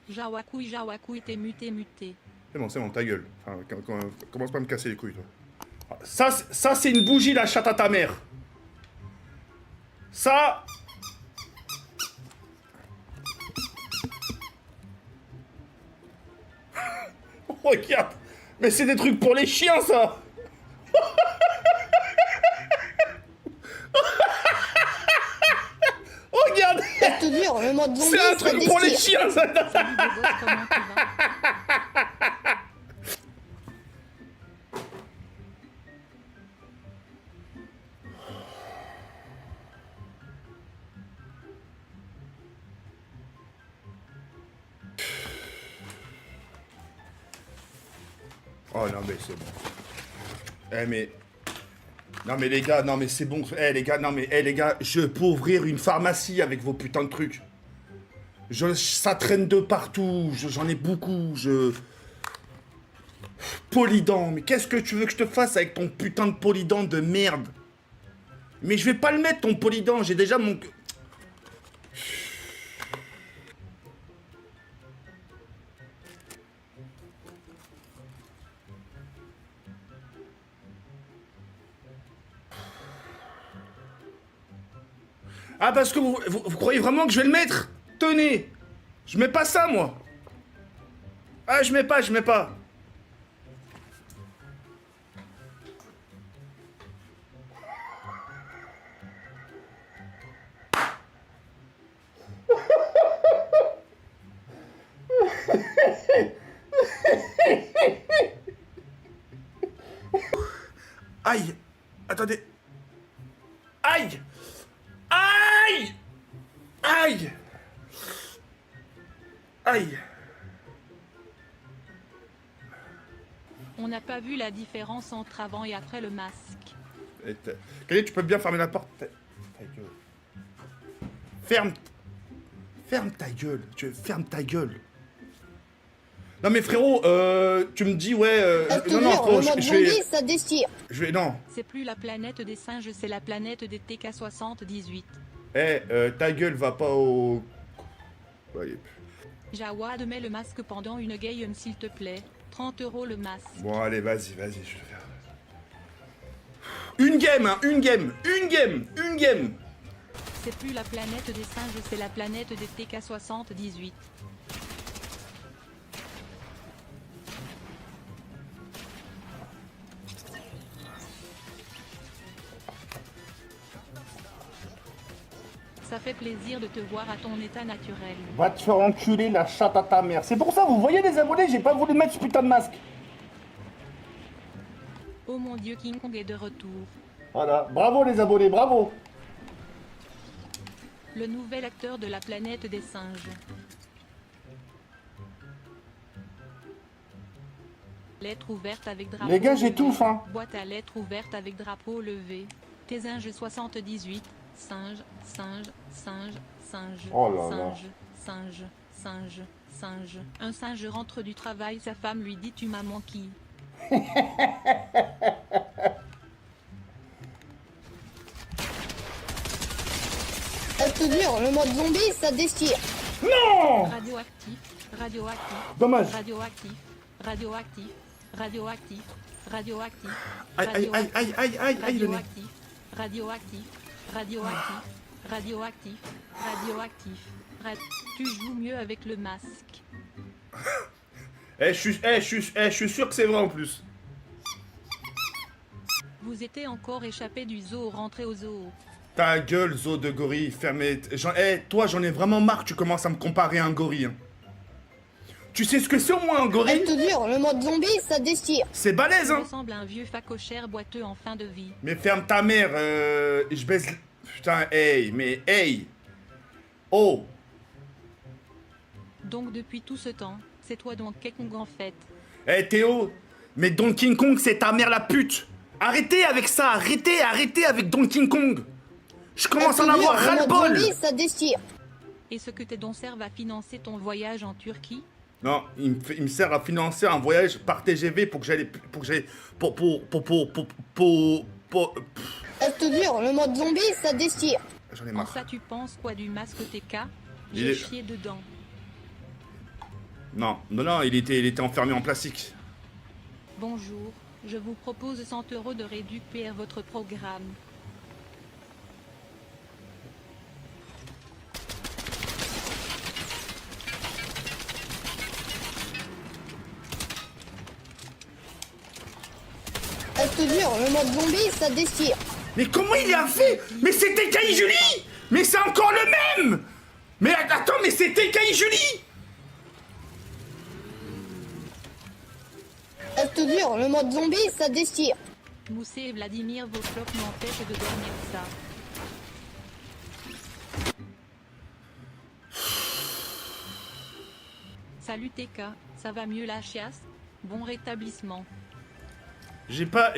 Jawakouille, t'es muté. C'est bon, ta gueule. Enfin, commence pas à me casser les couilles, toi. Ça c'est une bougie, la chatte à ta mère. Ça... Regarde. Mais c'est des trucs pour les chiens, ça. Regarde. Je te jure, le mode zombie, C'est un truc pour les chiens, ça. Salut beau gosse, comment tu vas? Oh non mais c'est bon. Eh mais... Non mais les gars, non mais c'est bon. Eh les gars, non mais les gars, je peux ouvrir une pharmacie avec vos putains de trucs. Ça traîne de partout, j'en ai beaucoup, Polydent, mais qu'est-ce que tu veux que je te fasse avec ton putain de polydent de merde? Mais je vais pas le mettre ton polydent, j'ai déjà mon... Ah, parce que vous croyez vraiment que je vais le mettre? Tenez. Je mets pas ça, moi. Ah, je mets pas. Aïe. Attendez. Aïe. Aïe. Aïe. Aïe. On n'a pas vu la différence entre avant et après le masque. Kelly, tu peux bien fermer la porte? Ta gueule. Ferme ta gueule. Ferme ta gueule. Non mais frérot, tu me dis ouais... non, frérot, le mode zombie, ça déchire. Non. C'est plus la planète des singes, c'est la planète des TK78. Ta gueule va pas au... Ouais. Jawad, mets le masque pendant une game s'il te plaît. 30 € le masque. Bon allez, vas-y, je vais faire... Une game, hein, une game. C'est plus la planète des singes, c'est la planète des TK78. Ça fait plaisir de te voir à ton état naturel. Va te faire enculer la chatte à ta mère. C'est pour ça, vous voyez les abonnés, j'ai pas voulu mettre ce putain de masque. Oh mon dieu, King Kong est de retour. Voilà, bravo les abonnés, bravo. Le nouvel acteur de la planète des singes. Lettre ouverte avec drapeau. Les gars, levé. j'étouffe, hein. Boîte à lettres ouverte avec drapeau levé. Tésinge 78. Singe. Oh là là. Singe. Un singe rentre du travail, sa femme lui dit tu m'as manqué. Je te jure, le mode zombie, ça déchire. Non. Radioactif. Dommage. Radioactif. Aïe, le nez. Radioactif. Tu joues mieux avec le masque. Je suis sûr que c'est vrai en plus. Vous étiez encore échappé du zoo, rentré au zoo. Ta gueule, zoo de gorille, fermé. Toi, j'en ai vraiment marre, tu commences à me comparer à un gorille. Hein. Tu sais ce que c'est au moins un gorille? Je te jure, le mode zombie, ça déchire. C'est balèze, Tu hein. ressembles à un vieux facochère boiteux en fin de vie. Mais ferme ta mère, je baisse... Putain, hey. Oh. Donc depuis tout ce temps, c'est toi Donkey Kong en fait. Théo, mais Donkey Kong, c'est ta mère la pute. Arrêtez avec ça, arrêtez avec Donkey Kong. Je commence à en avoir ras-le-bol. Le mode zombie, ça déchire. Et ce que tes dons servent à financer ton voyage en Turquie? Non, il me sert à financer un voyage par TGV pour que j'aille... Je te jure, le mode zombie, ça déchire. J'en ai En marre. ça tu penses quoi du masque TK? Il J'ai est- chié dedans. Non, non, non, il était enfermé en plastique. Bonjour, je vous propose 100 € de réduire votre programme. Je te jure, le mode zombie, ça déchire. Mais comment il a fait? Mais c'était Kai Julie! Mais c'est encore le même! Mais attends, mais c'était Kai Julie! Je te jure, le mode zombie, ça déchire. Moussé et Vladimir, vos cloques m'empêchent de dormir ça. Salut TK, ça va mieux la chiasse? Bon rétablissement. J'ai pas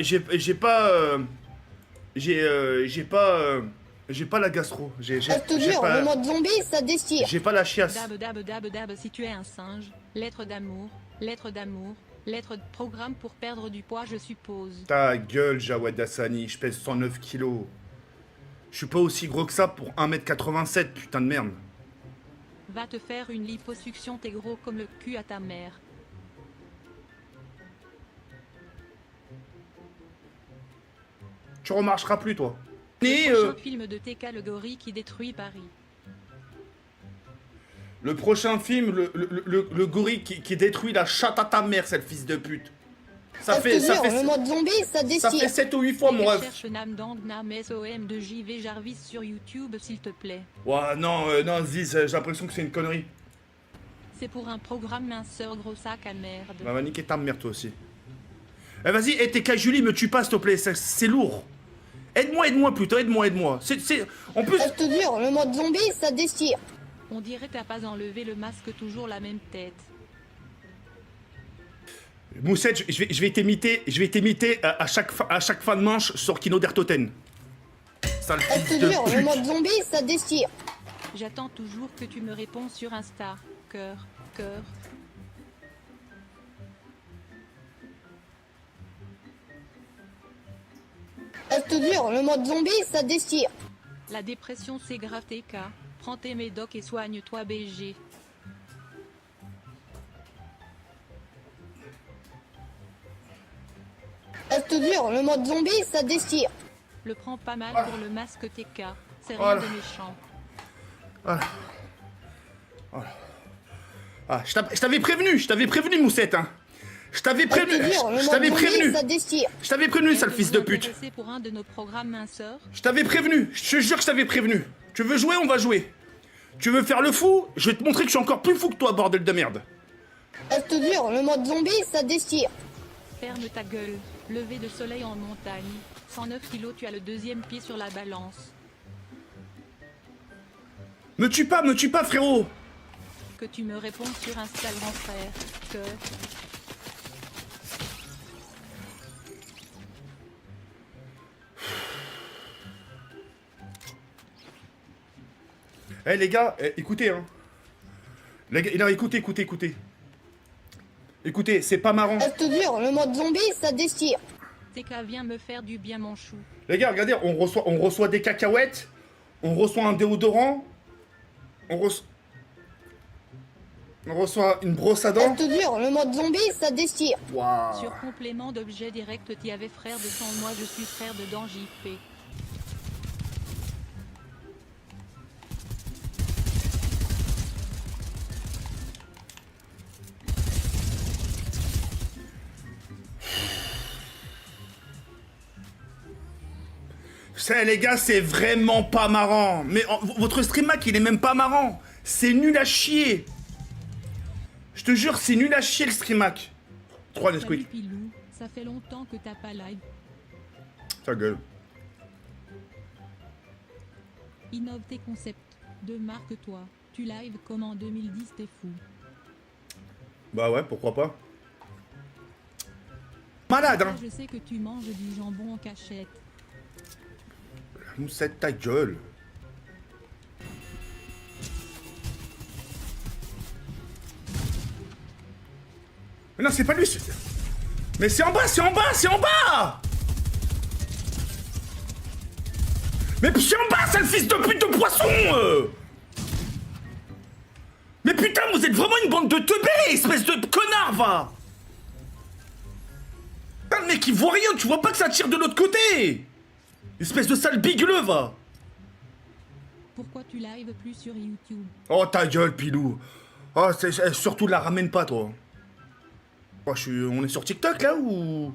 la gastro. Je te jure, le mode zombie, ça déchire. J'ai pas la chiasse. Dab, si tu es un singe. Lettre d'amour, lettre d'amour, lettre de programme pour perdre du poids, je suppose. Ta gueule, Jawed Hassani, je pèse 109 kilos. Je suis pas aussi gros que ça pour 1m87, putain de merde. Va te faire une liposuction, t'es gros comme le cul à ta mère. Tu remarcheras plus, toi. Le prochain film de TK le gorille qui détruit Paris. Le prochain film, le gorille qui détruit la chatte à ta mère, c'est le fils de pute. Le mode zombie, ça déchire. Ça fait 7 ou 8 fois, mon rêve. Cherche Nam Dang Nam SOM de JV Jarvis sur YouTube, s'il te plaît. Ouais, non, non, Ziz, j'ai l'impression que c'est une connerie. C'est pour un programme minceur, gros sac à merde. Bah, va niquer ta mère, toi aussi. Eh, vas-y, TK Julie, me tue pas, s'il te plaît, c'est lourd. Aide-moi, putain, aide-moi. En plus... Je te jure, le mode zombie, ça déchire. On dirait t'as pas enlevé le masque, toujours la même tête. Moussette, je vais t'imiter à chaque fin de manche sur Kino Dertoten. Sale Je fils te de jure, le pute. mode zombie, ça déchire. J'attends toujours que tu me réponds sur Insta. Cœur, cœur. Je te jure, le mode zombie, ça déchire. La dépression c'est grave TK. Prends tes médocs et soigne-toi BG. Je te jure, le mode zombie, ça déchire. Le prends pas mal pour le masque TK. C'est rien Voilà. de méchant. Voilà. Ah, je t'avais prévenu, Moussette, hein. Je t'avais Je prévenu, te jure, le je mode t'avais zombie, prévenu. ça déchire. Je t'avais prévenu, sale fils de pute. Intéressé pour un de nos programmes minceurs? Je t'avais prévenu, je te jure que je t'avais prévenu. Tu veux jouer, on va jouer. Tu veux faire le fou? Je vais te montrer que je suis encore plus fou que toi, bordel de merde. Je te jure, le mode zombie, ça déchire. Ferme ta gueule. Lever de soleil en montagne. 109 kilos, tu as le deuxième pied sur la balance. Me tue pas, frérot. Que tu me réponds sur Insta, grand frère. Que... Eh les gars, écoutez, hein. Les gars, non, écoutez. Écoutez, c'est pas marrant. Je te jure, le mode zombie, ça déchire. TK, viens me faire du bien, mon chou. Les gars, regardez, on reçoit des cacahuètes, on reçoit un déodorant, on reçoit une brosse à dents. Je te jure, le mode zombie, ça déchire. Waouh. Sur complément d'objet direct, t'y avais frère de sang, moi je suis frère dedans, JP. Ça, les gars, c'est vraiment pas marrant. Mais votre streamac, il est même pas marrant. C'est nul à chier. Je te jure, c'est nul à chier le streamac. 3 Salut Nesquik. Pilou, ça fait longtemps que t'as pas live. Ta gueule. Innove tes concepts. De marque-toi. Tu live comme en 2010, t'es fou. Bah ouais, pourquoi pas. Malade, hein. Je sais que tu manges du jambon en cachette. Moussette, ta gueule. Mais non, c'est pas lui. Mais c'est en bas. Mais c'est en bas, c'est le fils de pute de poisson. Mais putain. putain, vous êtes vraiment une bande de teubés, espèce de connard, va. Putain, le mec, il voit rien, tu vois pas que ça tire de l'autre côté. Espèce de sale bigleux, va. Pourquoi tu live plus sur YouTube? Oh, ta gueule, Pilou. Oh, surtout la ramène pas, toi. Oh, on est sur TikTok, là, ou...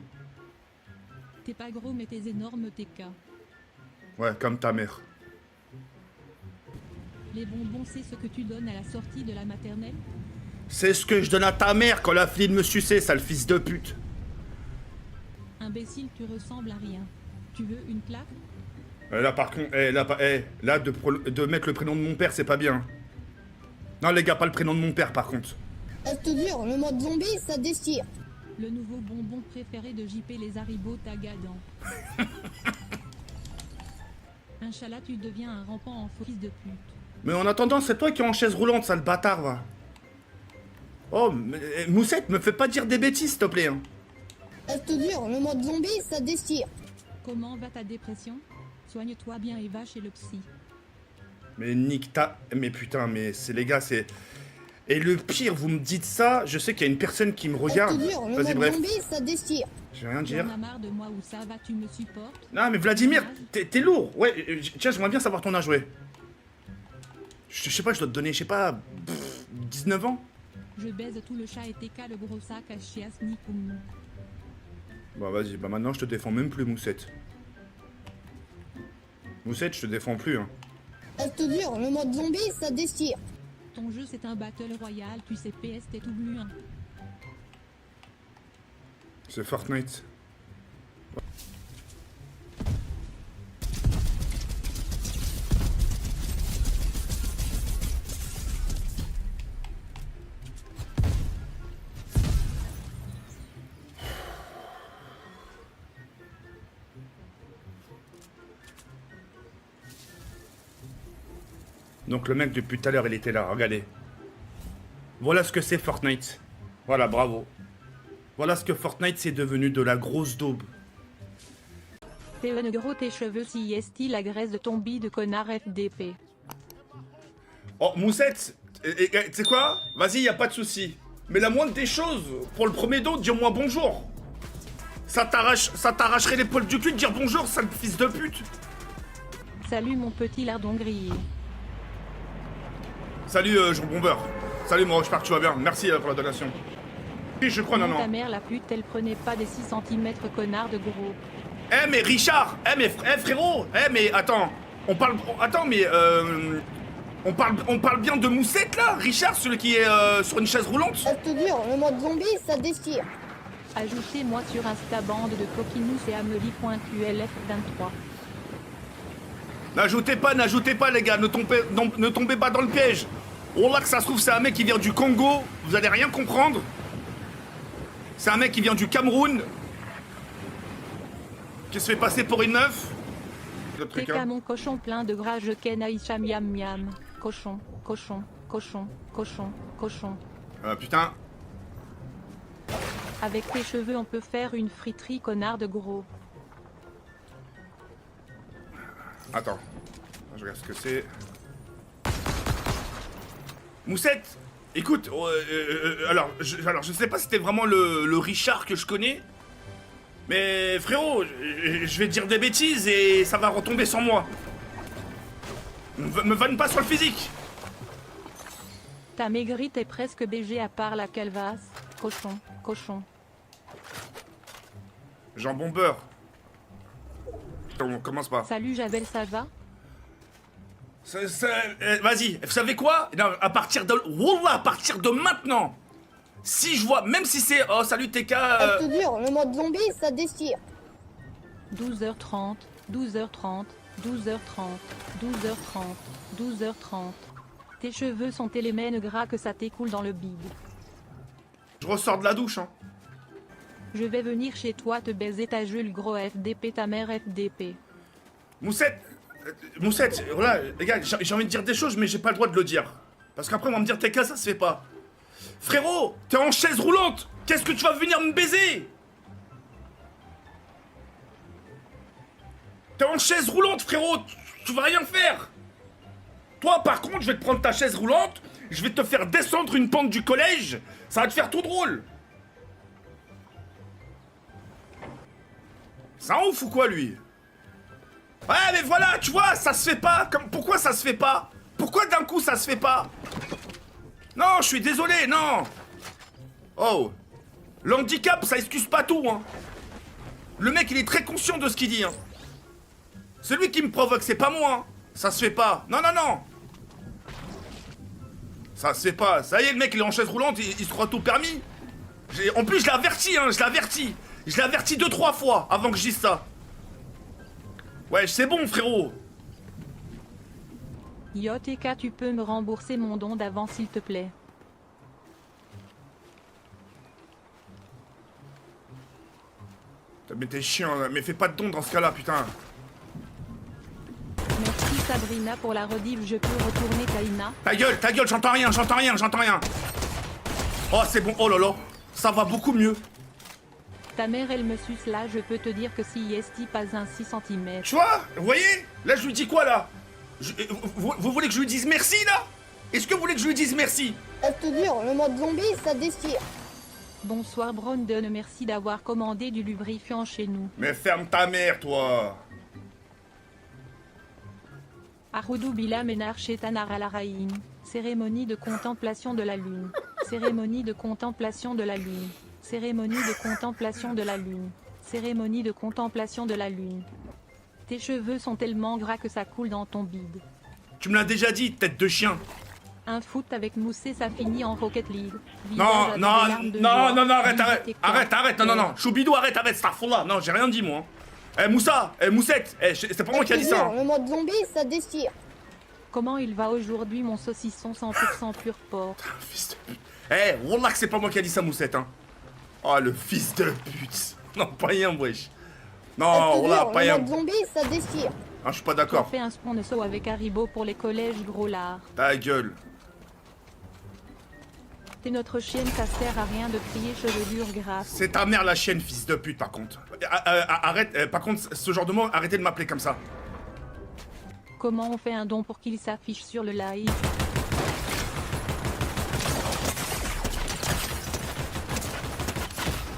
T'es pas gros mais t'es énorme TK. Ouais, comme ta mère. Les bonbons c'est ce que tu donnes à la sortie de la maternelle? C'est ce que je donne à ta mère quand la fille de me sucer, sale fils de pute. Imbécile, tu ressembles à rien. Tu veux une claque? Là, par contre, là, de mettre le prénom de mon père, c'est pas bien. Non, les gars, pas le prénom de mon père, par contre. Je te jure, le mode zombie, ça déchire. Le nouveau bonbon préféré de JP les Haribo Tagadan. Inch'Allah, tu deviens un rampant en fils de pute. Mais en attendant, c'est toi qui es en chaise roulante, sale bâtard, va. Oh, Moussette, me fais pas dire des bêtises, s'il te plaît. Hein. Je te jure, le mode zombie, ça déchire. Comment va ta dépression? Soigne-toi bien et va chez le psy. Mais nique ta... Mais putain, mais c'est les gars, c'est... Et le pire, vous me dites ça, je sais qu'il y a une personne qui me regarde. Je te jure, le Vas-y, mode bref. zombie, ça déchire. Je vais rien Tu dire. en as marre de moi ou ça va, tu me supportes? Non, mais Vladimir, t'es lourd. Ouais, tiens, j'aimerais bien savoir ton âge, ouais. Je sais pas, je dois te donner, je sais pas, 19 ans. Je baise tout le chat et TK le gros sac à chias Nikoum. Bah vas-y, bah maintenant je te défends même plus, Moussette. Moussette, je te défends plus, hein. Je te jure, le mode zombie, ça déchire. Ton jeu c'est un battle royal, tu sais PS t'es tout bleu. Hein. C'est Fortnite. Donc le mec depuis tout à l'heure il était là, regardez. Voilà ce que c'est Fortnite. Voilà, bravo. Voilà ce que Fortnite c'est devenu, de la grosse daube. T'es un gros tes cheveux si est la graisse de ton bide de connard FDP. Oh Moussette, tu sais quoi? Vas-y, y a pas de souci. Mais la moindre des choses, pour le premier dos, dis-moi bonjour. Ça t'arracherait les poils du cul de dire bonjour, sale fils de pute. Salut mon petit lardon grillé. Salut Jean Bombeur. Salut mon j'espère que tu vas bien. Merci pour la donation. Oui, je crois, non. Ta mère la pute, elle prenait pas des 6 cm connard de gros. Eh mais Richard, frérot, mais attends, on parle bien de Moussette là, Richard, celui qui est sur une chaise roulante. Je te jure, le mode zombie, ça déchire. Ajoutez-moi sur Insta bande de coquinous et Amelie.qlf23. N'ajoutez pas les gars, ne tombez pas dans le piège. Oh là que ça se trouve c'est un mec qui vient du Congo, vous allez rien comprendre. C'est un mec qui vient du Cameroun, qui se fait passer pour une meuf. T'es qu'à mon cochon plein de gras, je ken Aïcha miam miam. Cochon, cochon, cochon, cochon, cochon. Putain. Avec tes cheveux on peut faire une friterie connard de gros. Attends, je regarde ce que c'est. Moussette, écoute, alors je sais pas si c'était vraiment le Richard que je connais, mais frérot, je vais te dire des bêtises et ça va retomber sur moi. Me vanne pas sur le physique. Ta maigri t'es presque BG à part la calvasse. Cochon, cochon. Jean Bombeur. On commence pas. Salut Javel, ça va? Vas-y, vous savez quoi? Non, à partir de maintenant, si je vois, même si c'est... Oh, salut TK Je te jure, le mode zombie, ça déchire. 12h30, 12h30, 12h30, 12h30, 12h30. Tes cheveux sont tellement gras que ça t'écoule dans le bide. Je ressors de la douche, hein. Je vais venir chez toi te baiser ta Jules gros FDP, ta mère FDP. Moussette, voilà, les gars, j'ai envie de dire des choses, mais j'ai pas le droit de le dire. Parce qu'après, on va me dire, TK, ça se fait pas. Frérot, t'es en chaise roulante. Qu'est-ce que tu vas venir me baiser? T'es en chaise roulante, frérot. Tu vas rien faire. Toi, par contre, je vais te prendre ta chaise roulante. Je vais te faire descendre une pente du collège. Ça va te faire tout drôle. C'est un ouf ou quoi, lui? Ouais, mais voilà, tu vois, ça se fait pas. Pourquoi ça se fait pas? Pourquoi d'un coup ça se fait pas? Non, je suis désolé, non. Oh. L'handicap, ça excuse pas tout, hein. Le mec, il est très conscient de ce qu'il dit, hein. C'est lui qui me provoque, c'est pas moi, hein. Ça se fait pas. Non, non, non. Ça se fait pas. Ça y est, le mec, il est en chaise roulante, il se croit tout permis. En plus, je l'ai averti, hein, je l'ai averti. Je l'ai averti 2-3 fois avant que je dise ça. Ouais, c'est bon, frérot. YTK, tu peux me rembourser mon don d'avant s'il te plaît. Mais t'es chiant, là. Mais fais pas de don dans ce cas-là, putain. Merci Sabrina pour la rediff, je peux retourner Kaina. Ta gueule, j'entends rien, j'entends rien, j'entends rien. Oh, c'est bon, oh là là. Ça va beaucoup mieux. Ta mère elle me suce là, je peux te dire que si est pas un 6 cm. Tu vois, vous voyez? Là, je lui dis quoi, là? Vous voulez que je lui dise merci, là? Est-ce que vous voulez que je lui dise merci? Je te jure, le mode zombie, ça déchire. Bonsoir Brandon, merci d'avoir commandé du lubrifiant chez nous. Mais ferme ta mère, toi. Arudou Bila Menar Shetanar Alaraïm. Cérémonie de contemplation de la lune. Cérémonie de contemplation de la lune. Cérémonie de contemplation de la lune. Cérémonie de contemplation de la lune. Tes cheveux sont tellement gras que ça coule dans ton bide. Tu me l'as déjà dit, tête de chien. Un foot avec Moussé, ça finit en Rocket League. Non, Visage non, avec des larmes de non, joie. non, non, arrête, Visite arrête, et quoi. arrête, non, non, non. Choubidou, arrête, starfoula. Non, j'ai rien dit, moi. Moussa, Moussette, c'est pas moi qui a dit ça. Le mode zombie, ça déchire. Comment il va aujourd'hui mon saucisson 100% pur porc? Fils de pute. Wallah que c'est pas moi qui a dit ça, Moussette, hein. Oh, le fils de pute. Non, pas rien, wesh. Non, wallah, pas Le rien. mode zombie, ça déchire. Ah, je suis pas On d'accord. fait un spawn de saut avec Haribo pour les collèges gros lard. Ta gueule. T'es notre chienne, ça sert à rien de crier chevelure grasse. C'est ta mère la chienne, fils de pute, par contre. Arrête, par contre, ce genre de mot, arrêtez de m'appeler comme ça. Comment on fait un don pour qu'il s'affiche sur le live?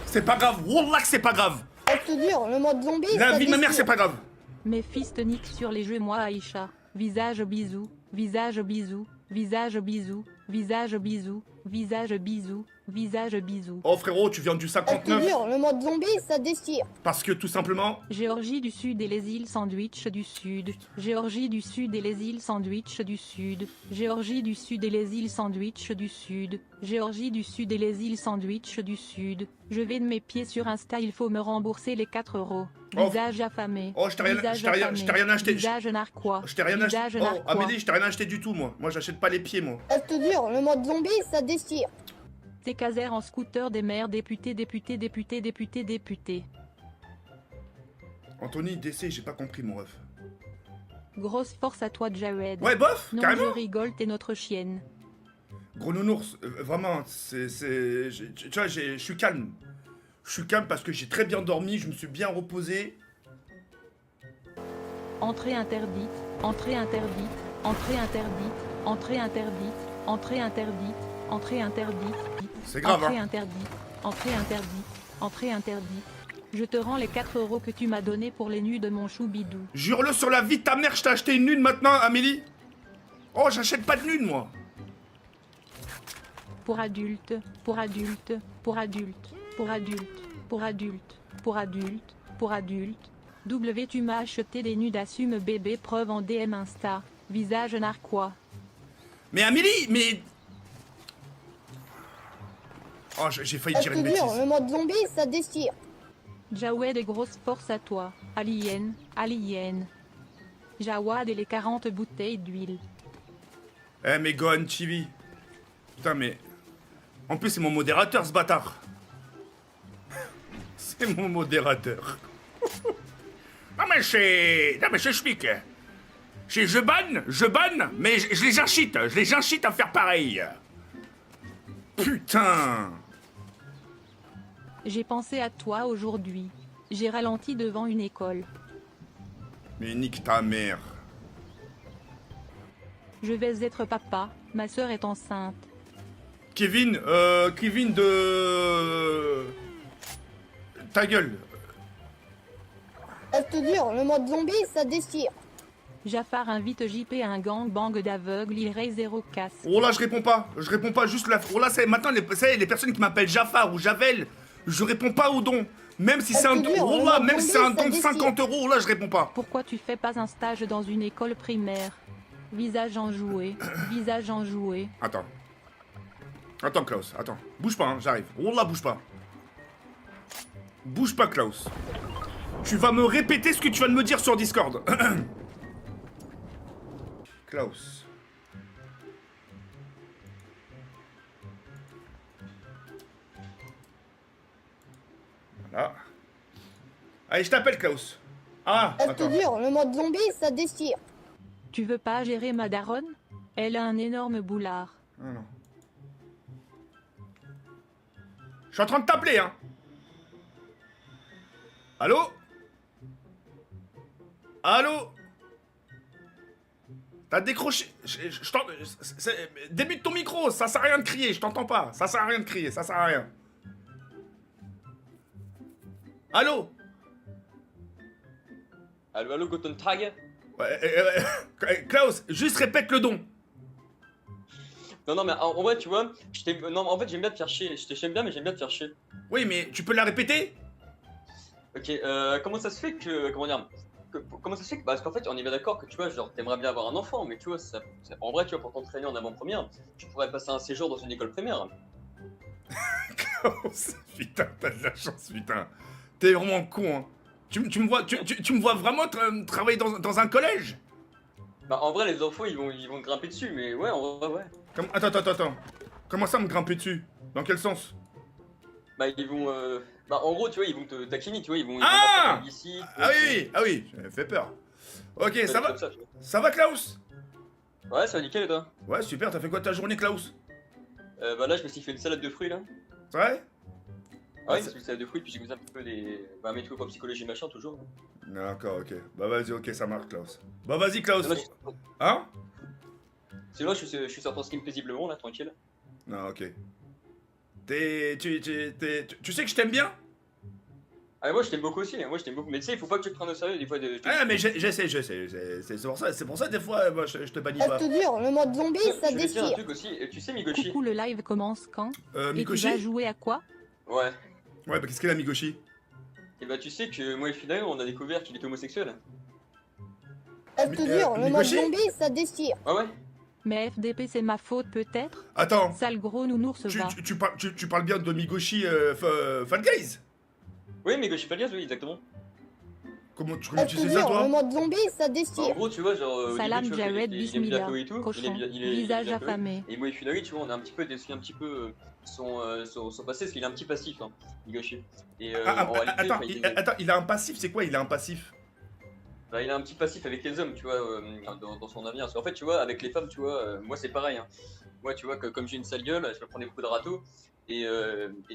C'est pas grave, wallah que c'est pas grave. Je te jure, le mode zombie, La ça vie de ma mère, déchire. c'est pas grave. Mes fils te niquent sur les jeux, moi Aïcha. Visage bisou, visage bisou, visage bisou, visage bisou, visage bisou, visage bisou. Oh frérot, tu viens du Je te 59 jure, le mode zombie, ça déchire. parce que tout simplement, Géorgie du Sud et les îles Sandwich du Sud. Géorgie du Sud et les îles Sandwich du Sud. Géorgie du Sud et les îles Sandwich du Sud. Géorgie du Sud et les îles Sandwich du Sud. Je vais de mes pieds sur Insta, il faut me rembourser les 4 €. Oh. Visage affamé. Oh, je t'ai rien- Visage je t'ai rien- affamé. je t'ai rien acheté. Visage narquois. je t'ai rien acheté. Visage Oh, narquois. Amélie, je t'ai rien acheté du tout, moi. Moi, j'achète pas les pieds, moi. Je te jure, le mode zombie, ça déchire. Tes casers en scooter des maires, députés, députés, députés, députés, députés. Anthony, DC, j'ai pas compris, mon ref. Grosse force à toi, Jared. Ouais, bof, Non, carrément. je rigole, t'es notre chienne. Gros nounours, vraiment, tu vois, je suis calme. Je suis calme parce que j'ai très bien dormi, je me suis bien reposé. Entrée interdite, entrée interdite, entrée interdite, entrée interdite, entrée interdite, entrée interdite. C'est grave, Entrée hein. interdite, entrée interdite, entrée interdite. Je te rends les 4 € que tu m'as donnés pour les nuits de mon choubidou. Jure-le sur la vie de ta mère, je t'ai acheté une lune maintenant, Amélie. Oh, j'achète pas de lune, moi. Pour adultes, pour adultes, pour adultes, pour adultes, pour adultes, pour adultes, pour adultes. W, tu m'as acheté des nudes, assume bébé, preuve en DM Insta. Visage narquois. Mais Amélie, mais... Oh, j'ai failli Je dire te une jure, bêtise. le mode zombie, ça déchire. Jawed et grosse force à toi. Alien, alien. Jawad et les 40 bouteilles d'huile. Eh, mais Gohan TV. Putain, mais... En plus, c'est mon modérateur, ce bâtard. C'est mon modérateur. Non, mais c'est... Non, mais j'explique. Je banne, mais je les incite à faire pareil. Putain. J'ai pensé à toi aujourd'hui. J'ai ralenti devant une école. Mais nique ta mère. Je vais être papa. Ma sœur est enceinte. Kevin de... Ta gueule. Je te jure, le mode zombie, ça déchire. Jafar invite JP à un gangbang d'aveugles, il raye 0 casse. Oh là, je réponds pas, juste la... Oh là, maintenant, ça y est, les personnes qui m'appellent Jafar ou Javel, je réponds pas aux dons. Même si c'est un don, oh là, même si c'est un don de 50 €, oh là, je réponds pas. Pourquoi tu fais pas un stage dans une école primaire? Visage enjoué, visage enjoué. Attends. Attends, Klaus, attends. Bouge pas, hein, j'arrive. Oh là, bouge pas. Bouge pas, Klaus. Tu vas me répéter ce que tu viens de me dire sur Discord. Klaus. Voilà. Allez, je t'appelle, Klaus. Ah, Je te attends. jure, le mode zombie, ça déchire. Tu veux pas gérer ma daronne? Elle a un énorme boulard. Ah, non. Je suis en train de t'appeler, hein. Allô? Allô? T'as décroché. Débute ton micro, ça sert à rien de crier, je t'entends pas. Ça sert à rien de crier, ça sert à rien. Allô? Allô, allô, Guten Tag. Klaus, juste répète le don. Non, mais en vrai, tu vois, non, en fait, j'aime bien te faire chier. Je t'aime bien, mais j'aime bien te faire chier. Oui, mais tu peux la répéter? Ok, comment ça se fait que, comment dire, comment ça se fait que, parce qu'en fait, on est bien d'accord que, tu vois, genre, t'aimerais bien avoir un enfant, mais tu vois, en vrai, tu vois, pour t'entraîner en avant-première, tu pourrais passer un séjour dans une école primaire. Klaus, putain, t'as de la chance, putain. T'es vraiment con, hein. Tu me vois vraiment travailler dans un collège? Bah, en vrai, les enfants, ils vont te grimper dessus, mais ouais, en vrai, ouais. Attends. Comment ça me grimper dessus? Dans quel sens? Bah, ils vont, bah, en gros, tu vois, ils vont te taquiner, tu vois, ils vont Ah! ici. Ah oui, ça fait peur. Ok, ça va? Ça, tu Ça va, Klaus? vois. Ouais, ça va nickel, et toi? Ouais, super, t'as fait quoi de ta journée, Klaus? Bah là, je me suis fait une salade de fruits, là. C'est vrai? Ouais, c'est une salade de fruits, puis j'ai goûté un petit peu des... Bah, mes trucs en psychologie, machin, toujours. D'accord, ok. Bah vas-y, ok, ça marche, Klaus. Bah vas-y, Klaus. Là, Hein? sinon, je suis sorti en skin paisiblement, là, tranquille. Non, ok. Tu sais que je t'aime bien? Ah, moi je t'aime beaucoup aussi, moi je t'aime beaucoup, mais tu sais, il faut pas que tu te prennes au sérieux des fois. Ah, mais j'essaie. C'est pour ça, des fois, moi, je te bannis Je pas. te jure, le mode zombie, ça Je vais te dire un déchire. truc aussi, tu sais, Migoshi? Coucou, le live commence quand? Et tu Mikoshi? vas jouer à quoi? Ouais. Ouais, bah qu'est-ce qu'elle a, Mikoshi? Et bah, tu sais que moi et Final, on a découvert qu'il était homosexuel. Je te jure, le mode Mikoshi zombie, ça déchire. Ah ouais? Mais FDP c'est ma faute peut-être? Attends, Sale gros nounours va. tu parles bien de Migoshi Fall Guys? Oui, Migoshi Falgaz, oui, exactement. Comment tu Je te sais ça, jure, le toi? mode zombie, ça Bah, en déchire. gros, tu vois, genre. Salam Migoshi, tu vois, Jared il aime bien Bismillah, Chloé et tout. cochon, il visage bien Chloé. affamé. Et moi et Final, tu vois, on a un petit peu déçu un petit peu son passé, parce qu'il est un petit passif, hein, Migoshi. Et en réalité, Attends, enfin, il a un passif, c'est quoi? Il a un passif? bah, il a un petit passif avec les hommes, tu vois, dans son avenir. Parce qu'en fait, tu vois, avec les femmes, tu vois, moi c'est pareil. Hein. Moi, tu vois, que comme j'ai une sale gueule, je me prenais beaucoup de râteaux. Et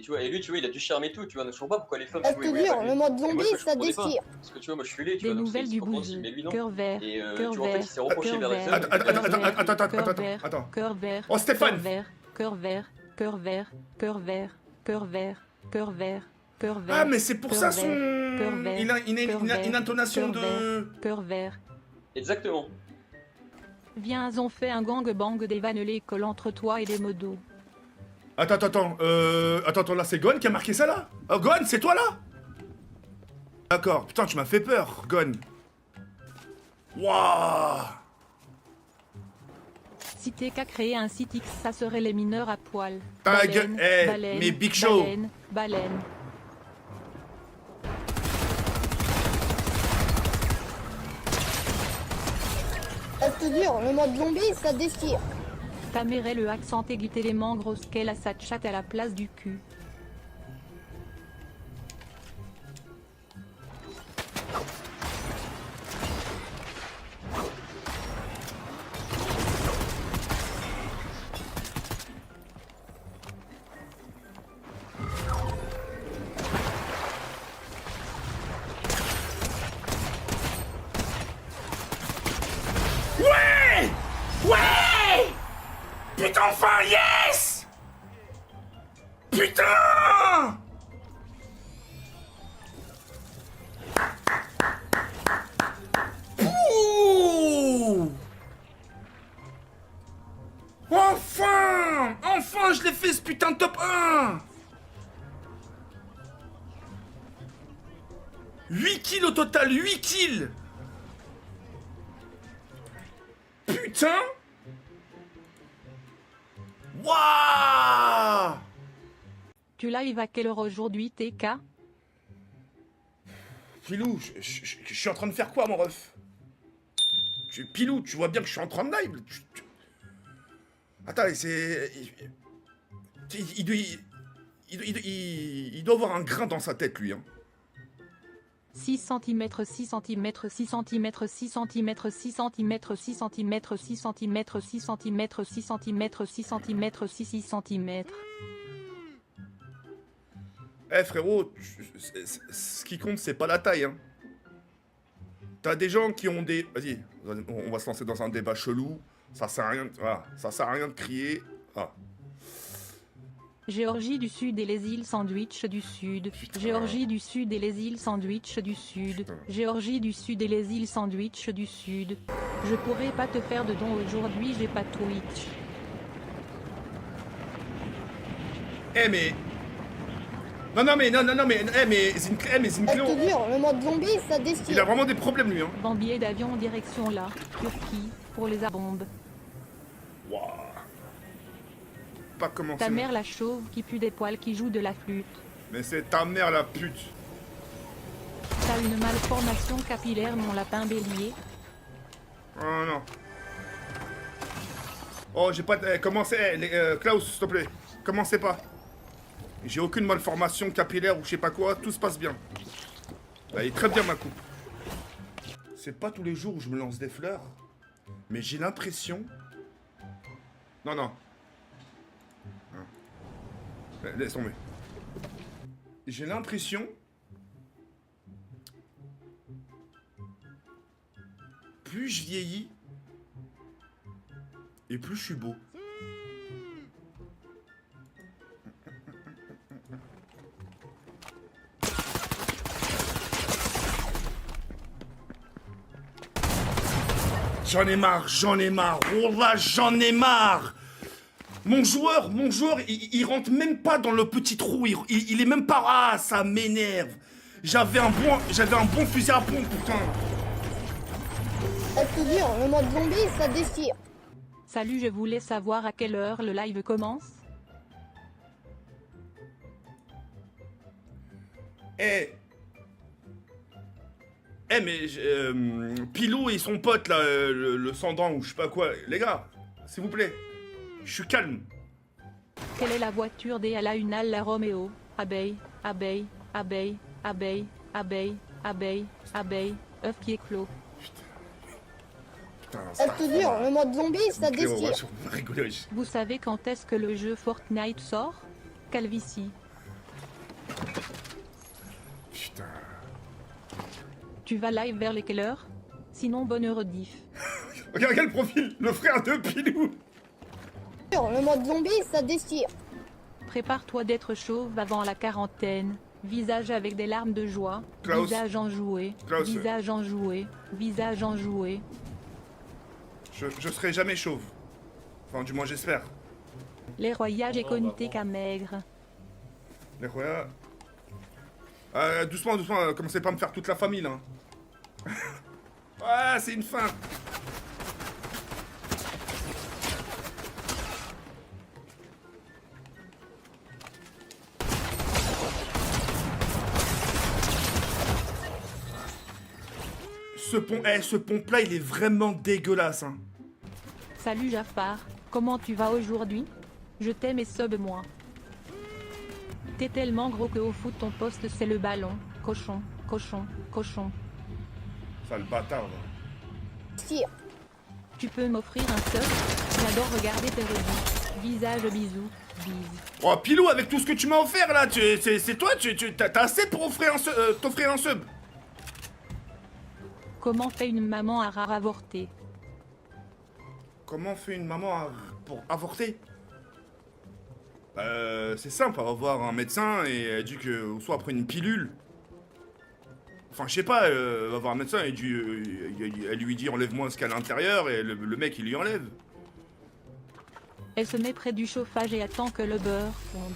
tu vois, et lui, tu vois, il a du charme et tout, tu vois. Je comprends pas pourquoi les femmes. Je tu vois, te ils voulaient jure, pas le lui. mode Et moi, zombie, je ça comprenais pas. déchire. Parce que tu vois, moi je suis laid, tu Des vois. Donc nouvelles c'est du compréhensible, bouseux. mais lui non. Cœur vert, Et cœur tu vois, en fait, il vert, s'est reproché cœur vers les vert, hommes. Attends. cœur vert, Oh, Stéphane! cœur vert, cœur vert, cœur vert, cœur vert, cœur vert, cœur vert, cœur vert. Ah, mais c'est pour ça son... Cœur vert, Il a une intonation cœur de... Cœur vert. Exactement. Viens, on fait un gangbang des vannes l'école entre toi et les modos. Attends, là, c'est Gon qui a marqué ça, là? Oh, Gon, c'est toi, là? D'accord, putain, tu m'as fait peur, Gon. Waouh! Si t'es qu'à créer un site X, ça serait les mineurs à poil. Ta gueule, mais Big Show. Baleine. Je te jure, le mode zombie, ça déchire. Tamerait le accent aiguité les mangros qu'elle a sa chatte à la place du cul. Putain! Ouh! Enfin! Enfin, je l'ai fait ce putain de top 1! 8 kills au total, 8 kills! Putain! Waouh! Tu live à quelle heure aujourd'hui, TK? Pilou, je suis en train de faire quoi, mon ref? Pilou, tu vois bien que je suis en train de live. Attends, c'est... Il doit avoir un grain dans sa tête, lui. Hein. 6 cm, 6 cm, 6 cm, 6 cm, 6 cm, 6 cm, 6 cm, 6 cm, 6 cm, 6 cm, 6 cm. Eh frérot, ce qui compte, c'est pas la taille. Hein. T'as des gens qui ont des... Vas-y, on va se lancer dans un débat chelou. Ça sert à rien, voilà, ça sert à rien de crier. Ah. Géorgie du Sud et les îles Sandwich du Sud. Géorgie du Sud et les îles Sandwich du Sud. Putain. Géorgie du Sud et les îles Sandwich du Sud. Je pourrais pas te faire de don aujourd'hui, j'ai pas Twitch. Eh mais... Non, mais Je Zincleo, te jure, le mode zombie, ça il a déchire. vraiment des problèmes, lui. Hein. Bambier d'avion direction là, Turquie, pour les abombes. Waouh. Pas commencer. Ta mère la chauve qui pue des poils qui joue de la flûte. Mais c'est ta mère, la pute. T'as une malformation capillaire mon lapin bélier. Oh non. Oh, j'ai pas... commencez... Klaus, s'il te plaît. Commencez pas. J'ai aucune malformation capillaire ou je sais pas quoi. Tout se passe bien. Elle est très bien, ma coupe. C'est pas tous les jours où je me lance des fleurs. Mais j'ai l'impression... Non, non. Hein. Laisse tomber. J'ai l'impression... Plus je vieillis... Et plus je suis beau. J'en ai marre, oh là, j'en ai marre. Mon joueur, il rentre même pas dans le petit trou, il est même pas... Ah, ça m'énerve. J'avais un bon fusil à pompe, putain. Je te jure, le mode zombie, ça déchire. Salut, je voulais savoir à quelle heure le live commence. Eh, mais Pilou et son pote là, le Sandan ou je sais pas quoi, les gars, s'il vous plaît, je suis calme. Quelle est la voiture des à la une la Roméo? Abeille, abeille, abeille, abeille, abeille, abeille, abeille, œuf qui éclot. Putain, Je te jure, le mode zombie, ça déchire. On va rigoler. Vous savez quand est-ce que le jeu Fortnite sort? Calvitie. Putain. Tu vas live vers les quelle heure? Sinon bonne rediff. Regarde quel profil, le frère de Pilou. Je te jure, le mode zombie, ça déchire. Prépare-toi d'être chauve avant la quarantaine. Visage avec des larmes de joie. Klaus. Visage enjoué. Klaus. Visage enjoué. Visage enjoué. Je serai jamais chauve. Enfin, du moins j'espère. Les royages et conité qu'à maigre. Les royaux. Doucement, commencez pas à me faire toute la famille là. Ouais, c'est une fin. Ce pompe là, il est vraiment dégueulasse. Hein. Salut Jafar, comment tu vas aujourd'hui? Je t'aime et sub moi. T'es tellement gros que au foot ton poste c'est le ballon. Cochon, cochon, cochon. Sale bâtard. Là. Déchire. Tu peux m'offrir un sub? J'adore regarder tes rediffs. Visage bisous, bise. Oh, Pilou, avec tout ce que tu m'as offert là, c'est toi, t'as assez pour t'offrir un sub. Comment fait une maman à rare avorter? Comment fait une maman pour avorter? C'est simple, on va voir un médecin et elle dit que soit après une pilule. Enfin, je sais pas, elle va voir un médecin et elle lui dit enlève-moi ce qu'il y a à l'intérieur et le mec il lui enlève. Elle se met près du chauffage et attend que le beurre fonde.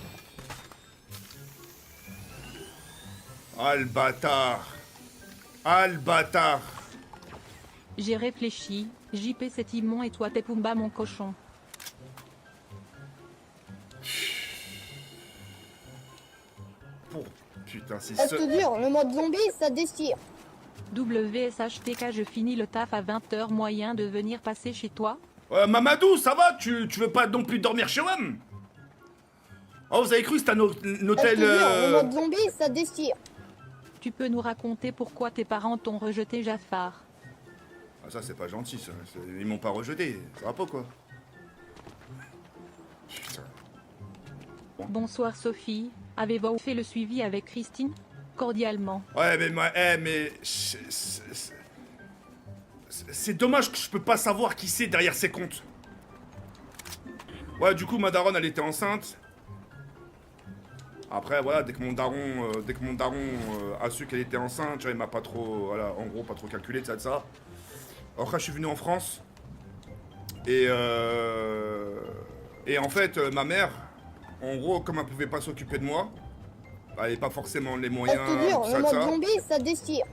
Ah le bâtard. Ah le bâtard. J'ai réfléchi, JP c'est Timon et toi t'es Pumba mon cochon. Oh, putain, c'est Ça ça. te dure, le mode zombie, ça déchire. WSHTK je finis le taf à 20h, moyen de venir passer chez toi? Mamadou, ça va? Tu veux pas non plus dormir chez WAM? Oh, vous avez cru que c'était un Ça te hôtel... dure, le mode zombie, ça déchire. Tu peux nous raconter pourquoi tes parents t'ont rejeté Jafar? Ah ça c'est pas gentil ça, ils m'ont pas rejeté, ça va pas quoi? Putain. Bonsoir Sophie, avez-vous fait le suivi avec Christine? Cordialement. Ouais mais c'est dommage que je peux pas savoir qui c'est derrière ces comptes. Ouais du coup ma daronne elle était enceinte. Après voilà, dès que mon daron a su qu'elle était enceinte, tu vois, il m'a pas trop, voilà, en gros pas trop calculé de ça. Après je suis venu en France et en fait ma mère, en gros comme elle pouvait pas s'occuper de moi, elle avait pas forcément les Ça moyens, te dure, tout le ça, mode ça. zombie, ça déchire.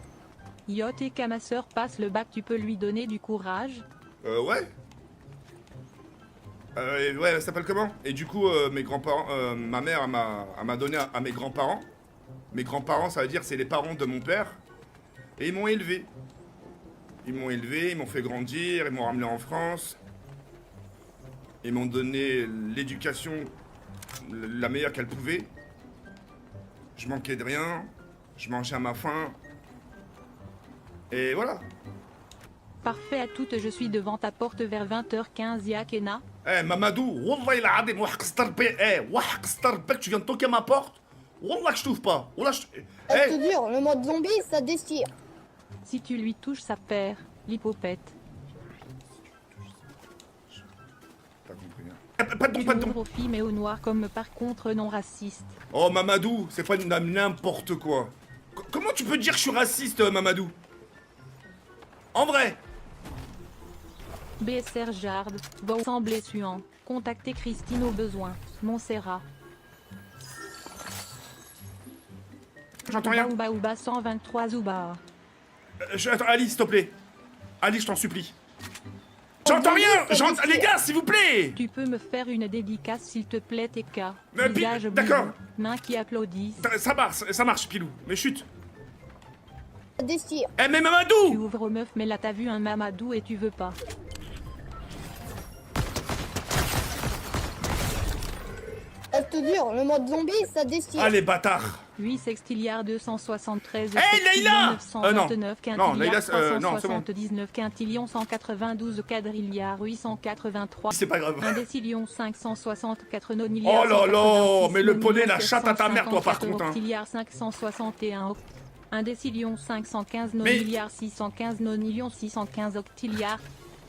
Yacht et qu'à ma sœur passe le bac, tu peux lui donner du courage? Ouais. Ouais, elle s'appelle comment? Et du coup, mes grands-parents, ma mère, elle m'a donné à mes grands-parents. Mes grands-parents, ça veut dire c'est les parents de mon père. Et ils m'ont élevé. Ils m'ont fait grandir, ils m'ont ramené en France. Ils m'ont donné l'éducation la meilleure qu'elle pouvait. Je manquais de rien. Je mangeais à ma faim. Et voilà. Parfait à toutes, je suis devant ta porte vers 20h15 Yakena. Eh Mamadou, wallah il a wahq starbe, wahq starbe, tu viens de toquer à ma porte? Wallah que je t'ouvre pas. Wallah je... Ça te dure, le mode zombie, ça déchire. Si tu lui touches sa paire, l'hypopète. Pas compris. Hein. Pas de don, Tu pas de don. ouvres aux filles mais aux noirs comme par contre non raciste. Oh Mamadou, c'est pas n'importe quoi. Comment tu peux dire que je suis raciste, Mamadou? En vrai. BSR Jard, va au semblé suant. Contactez Christine au besoin. Montserrat. J'entends rien. Ouba Ouba 123 Zouba. Attends, Ali, s'il te plaît. Ali, je t'en supplie. J'entends rien. Les gars, s'il vous plaît. Tu peux me faire une dédicace s'il te plaît TK. Mais Visage d'accord. bleu, mains qui applaudissent. Ça marche, Pilou. Mais chut. Ça déchire. Eh mais Tu Mamadou. ouvres aux meufs mais là t'as vu un Mamadou et tu veux pas. Ça te dure, le mode zombie, ça déchire. Ah les bâtards. 8 sextiliards 273. Hey, Leïla 929 non, Leïla, quintilliards non, c'est bon. 379 quintillions 192 quadrilliards 883. C'est pas grave. 1 décillion 564 nonilliards. Oh là là, mais le poney, la 756 chatte à ta mère, toi, par contre, hein. octilliards 561. 1 décillion 515 Mais- nonilliards 615 nonillions 615 octilliards.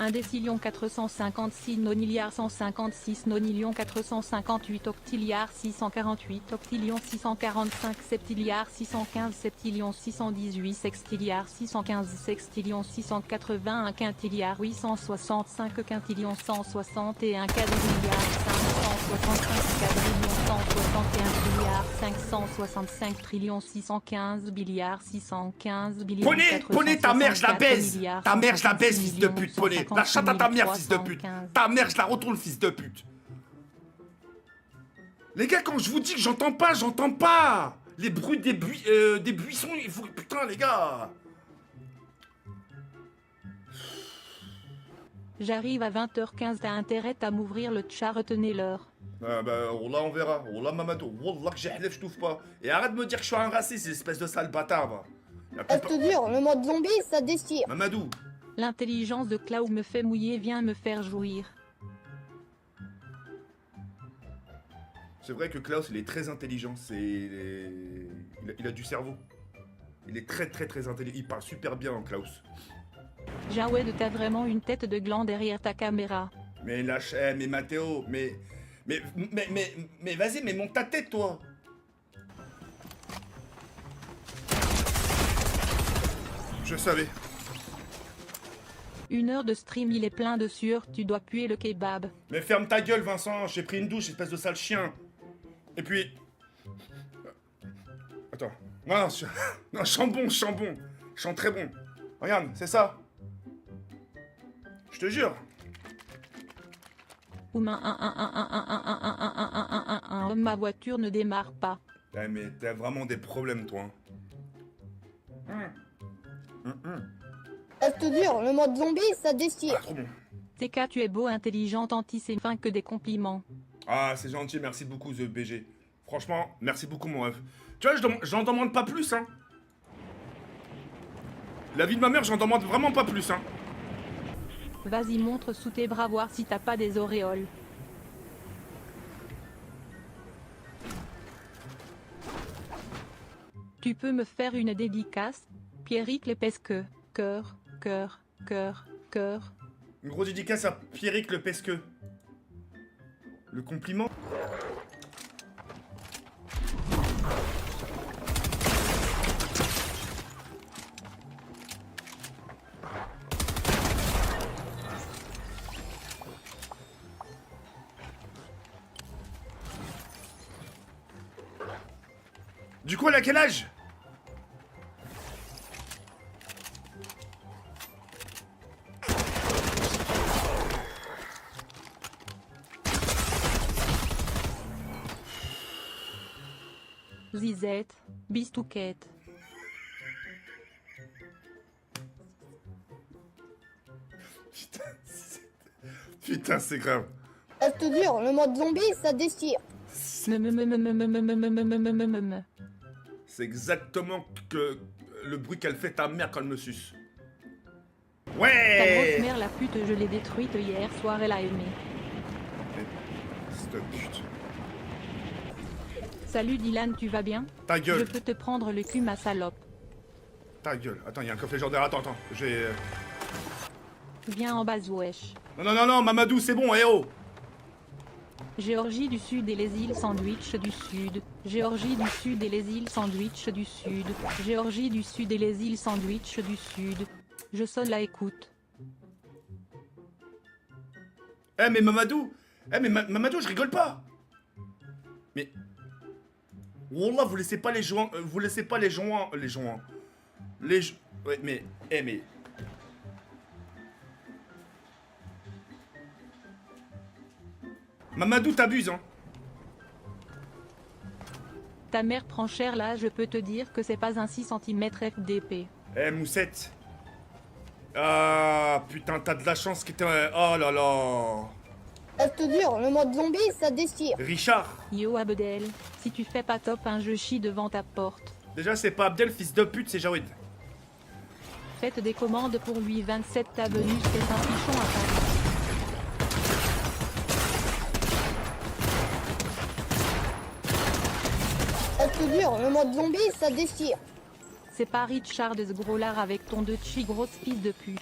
1 décillion 456 nonilliards 156 nonillions 458 octilliards 648 octillions 645 septilliards 615 septillions 618 sextilliards 615 sextillions 681 quintilliards 865 quintillions 161 quadrilliards 565 quadrillions 161 trilliards 565 trillions 615 billiards 615 billions Poney, ta mère, je la 464 baise. milliards, Ta mère, je la baise, 156 fils de pute, Poney. La chatte à ta mère, fils de pute. 315. Ta mère, je la retourne, fils de pute. Les gars, quand je vous dis que j'entends pas, j'entends pas. Les bruits des buissons, il faut... Putain, les gars. J'arrive à 20h15, t'as intérêt à m'ouvrir le chat, retenez l'heure. Ah bah, Wallah, on verra. Wallah, Mamadou. Wallah, que j'ai je t'ouvre pas. Et arrête de me dire que je suis un raciste, espèce de sale bâtard, va. La Ça plupart- te dure, le mode zombie, ça déchire. Mamadou. L'intelligence de Klaus me fait mouiller, viens me faire jouir. C'est vrai que Klaus, il est très intelligent. Il a du cerveau. Il est très très très intelligent. Il parle super bien, Klaus. Jawed, t'as vraiment une tête de gland derrière ta caméra. Mais mais Mathéo, mais Mais vas-y, mais monte ta tête, toi. Je savais. 1 heure de stream, il est plein de sueur, tu dois puer le kebab. Mais ferme ta gueule, Vincent. J'ai pris une douche, espèce de sale chien. Et puis... Attends. Non, non, je sens bon, je sens bon. Je sens très bon. Regarde, c'est ça. Je te jure. Ma voiture ne démarre pas. Eh, mais t'as vraiment des problèmes, toi. Je te jure, le mode zombie, ça déchire. Ah, trop bon. TK, tu es beau, intelligent, anti-sémin que des compliments. Ah, c'est gentil, merci beaucoup, The BG. Franchement, merci beaucoup, mon rêve. Tu vois, j'en demande pas plus, hein. La vie de ma mère, j'en demande vraiment pas plus, hein. Vas-y, montre sous tes bras voir si t'as pas des auréoles. Tu peux me faire une dédicace? Pierrick Lepesque. Cœur, cœur, cœur, cœur. Une grosse dédicace à Pierrick le Pesqueux. Le compliment. Du coup, elle a quel âge? Zizette, bistouquette. Putain, c'est grave. Je te jure, le mode zombie, ça déchire. C'est exactement que le bruit qu'elle fait ta mère quand elle me suce. Ta grosse Ouais! mère, la pute, je l'ai détruite hier soir, elle a aimé. Stop, pute. Salut Dylan, tu vas bien? Ta Je gueule, peux te prendre le cul, ma salope. ta gueule. Attends, il y a un coffre légendaire. Attends, j'ai... Viens en bas, wesh. Non, Mamadou, c'est bon, eh oh! Géorgie du Sud et les îles Sandwich du Sud. Géorgie du Sud et les îles Sandwich du Sud. Géorgie du Sud et les îles Sandwich du Sud. Je sonne la écoute. Eh, mais Mamadou! Eh, mais Mamadou, je rigole pas! Mais... Wallah, vous laissez pas les joints... vous laissez pas les joints... Les joints... Ouais, mais... Eh, mais... Mamadou, t'abuses, hein! Ta mère prend cher là, je peux te dire que c'est pas un 6 cm FDP. Eh, Moussette! Ah, putain, t'as de la chance qu'il était... Oh là là! Je te jure, le mode zombie, ça déchire. Richard! Yo Abdel, si tu fais pas top, un je chie devant ta porte. Déjà, c'est pas Abdel, fils de pute, c'est Jawed. Faites des commandes pour lui 27 avenue, c'est un pichon à Paris. Je te jure, le mode zombie, ça déchire. C'est pas Richard ce gros lard avec ton de chi grosse fils de pute.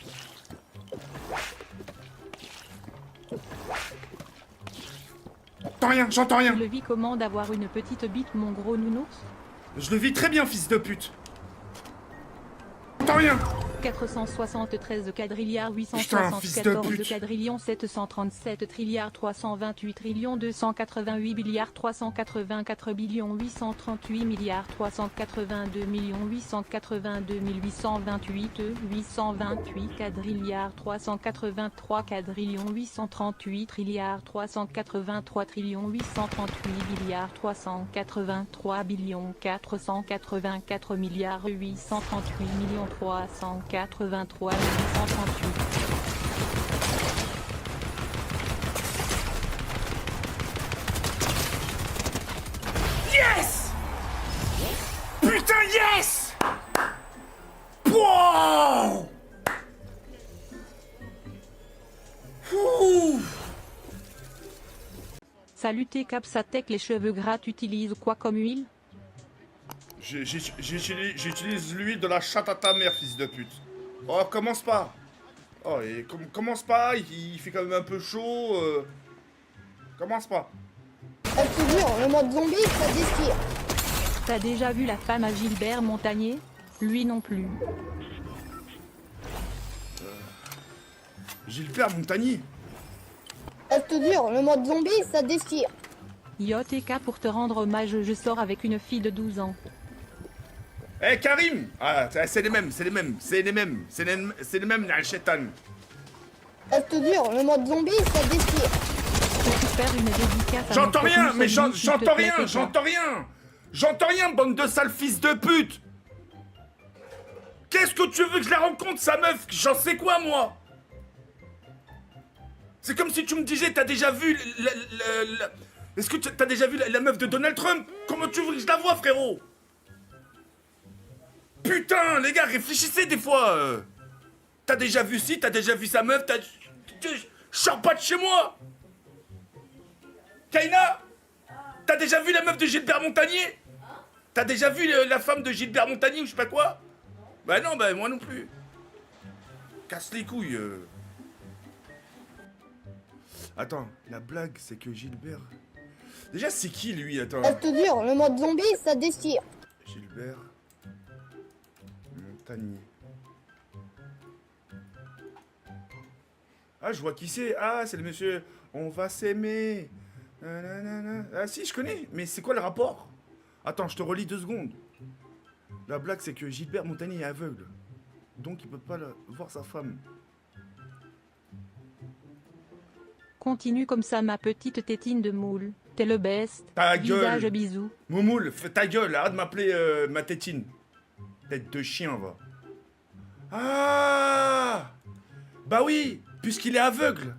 J'entends rien! Tu le vis comment d'avoir une petite bite, mon gros nounours? Je le vis très bien, fils de pute! J'entends rien! 473 quadrilliards Putain, fils de 874 pute. quadrillions 737 trilliards 328 trillions 288 milliards 384 billions 838 milliards 382 millions 882 828 828 quadrilliards 383 quadrillions 838 trilliards 383 trillions 838 milliards 383 billions 484 milliards 838 millions 383 838. Yes! Putain, yes! Wow! Ouh. Salut tes Capsatec, les cheveux gras, t'utilises quoi comme huile? J'utilise l'huile de la chatte à ta mère, fils de pute. Oh, commence pas. Oh, et commence pas, il fait quand même un peu chaud. Commence pas. Je te jure, le mode zombie, ça déchire. T'as déjà vu la femme à Gilbert Montagnier? Lui non plus. Gilbert Montagnier. Je te jure, le mode zombie, ça déchire. YTK pour te rendre hommage, je sors avec une fille de 12 ans. Eh Karim. Ah, c'est les mêmes, c'est les mêmes, c'est les mêmes, c'est les mêmes, la chétane. Je te jure, le mode zombie, ça déchire. Peux-tu faire une dédicace à J'entends notre rien, mais Mussolini, s'il te j'entends plaît, rien, TK? j'entends rien. J'entends rien, bande de sales fils de pute. Qu'est-ce que tu veux que je la rencontre, sa meuf? J'en sais quoi, moi? C'est comme si tu me disais, t'as déjà vu Est-ce que t'as déjà vu la meuf de Donald Trump? Comment tu veux que je la vois, frérot? Putain, les gars, réfléchissez des fois. T'as déjà vu ci, t'as déjà vu sa meuf, Je sors pas de chez moi. Kaina, t'as déjà vu la meuf de Gilbert Montagnier? T'as déjà vu la femme de Gilbert Montagnier ou je sais pas quoi? Bah non, bah moi non plus. Casse les couilles. Attends, la blague, c'est que Gilbert... Déjà, c'est qui, lui? Attends. Je te jure, le mode zombie, ça déchire. Gilbert Montagnier. Ah, je vois qui c'est. Ah, c'est le monsieur... On va s'aimer. Nanana. Ah si, je connais. Mais c'est quoi le rapport? Attends, je te relis 2 secondes. La blague, c'est que Gilbert Montagnier est aveugle. Donc, il peut pas voir sa femme. Continue comme ça ma petite tétine de moule. T'es le best. Ta Visage gueule. bisous. Moumoul, fais ta gueule, arrête de m'appeler ma tétine. Tête de chien, va. Ah! Bah oui, puisqu'il est aveugle.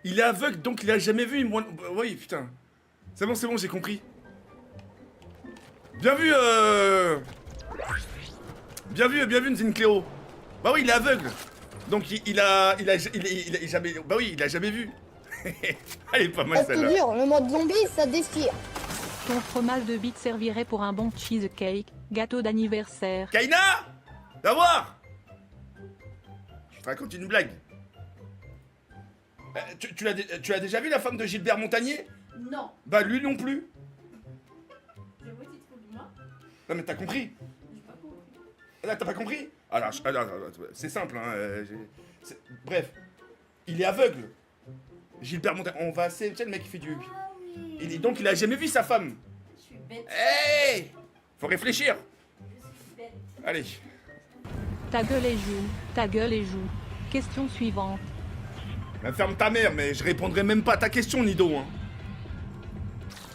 Il est aveugle, donc il a jamais vu. Moi... Oui, putain. C'est bon, j'ai compris. Bien vu, Bien vu, Nzincléo. Bah oui, il est aveugle. Donc il a jamais... Bah oui, il a jamais vu. Elle est pas mal, Je te celle-là. jure, le mode zombie, ça déchire. Ton fromage de bite servirait pour un bon cheesecake, gâteau d'anniversaire. Kaina! Viens voir! Je te raconte une blague. Tu l'as déjà vu, la femme de Gilbert Montagnier? Non. Bah lui non plus. C'est moi qui te fous de moi. Non mais t'as compris? J'ai pas compris. Là t'as pas compris? Alors, c'est simple, hein. Bref. Il est aveugle. Gilbert Montagnier. On va assez... Tu sais, le mec qui fait du... Ah oui. Donc il a jamais vu sa femme. Je suis bête. Hey! Faut réfléchir. Je suis bête. Allez. Ta gueule et joue. Ta gueule et joue. Question suivante. Bah, ferme ta mère, mais je répondrai même pas à ta question, Nido. Hein.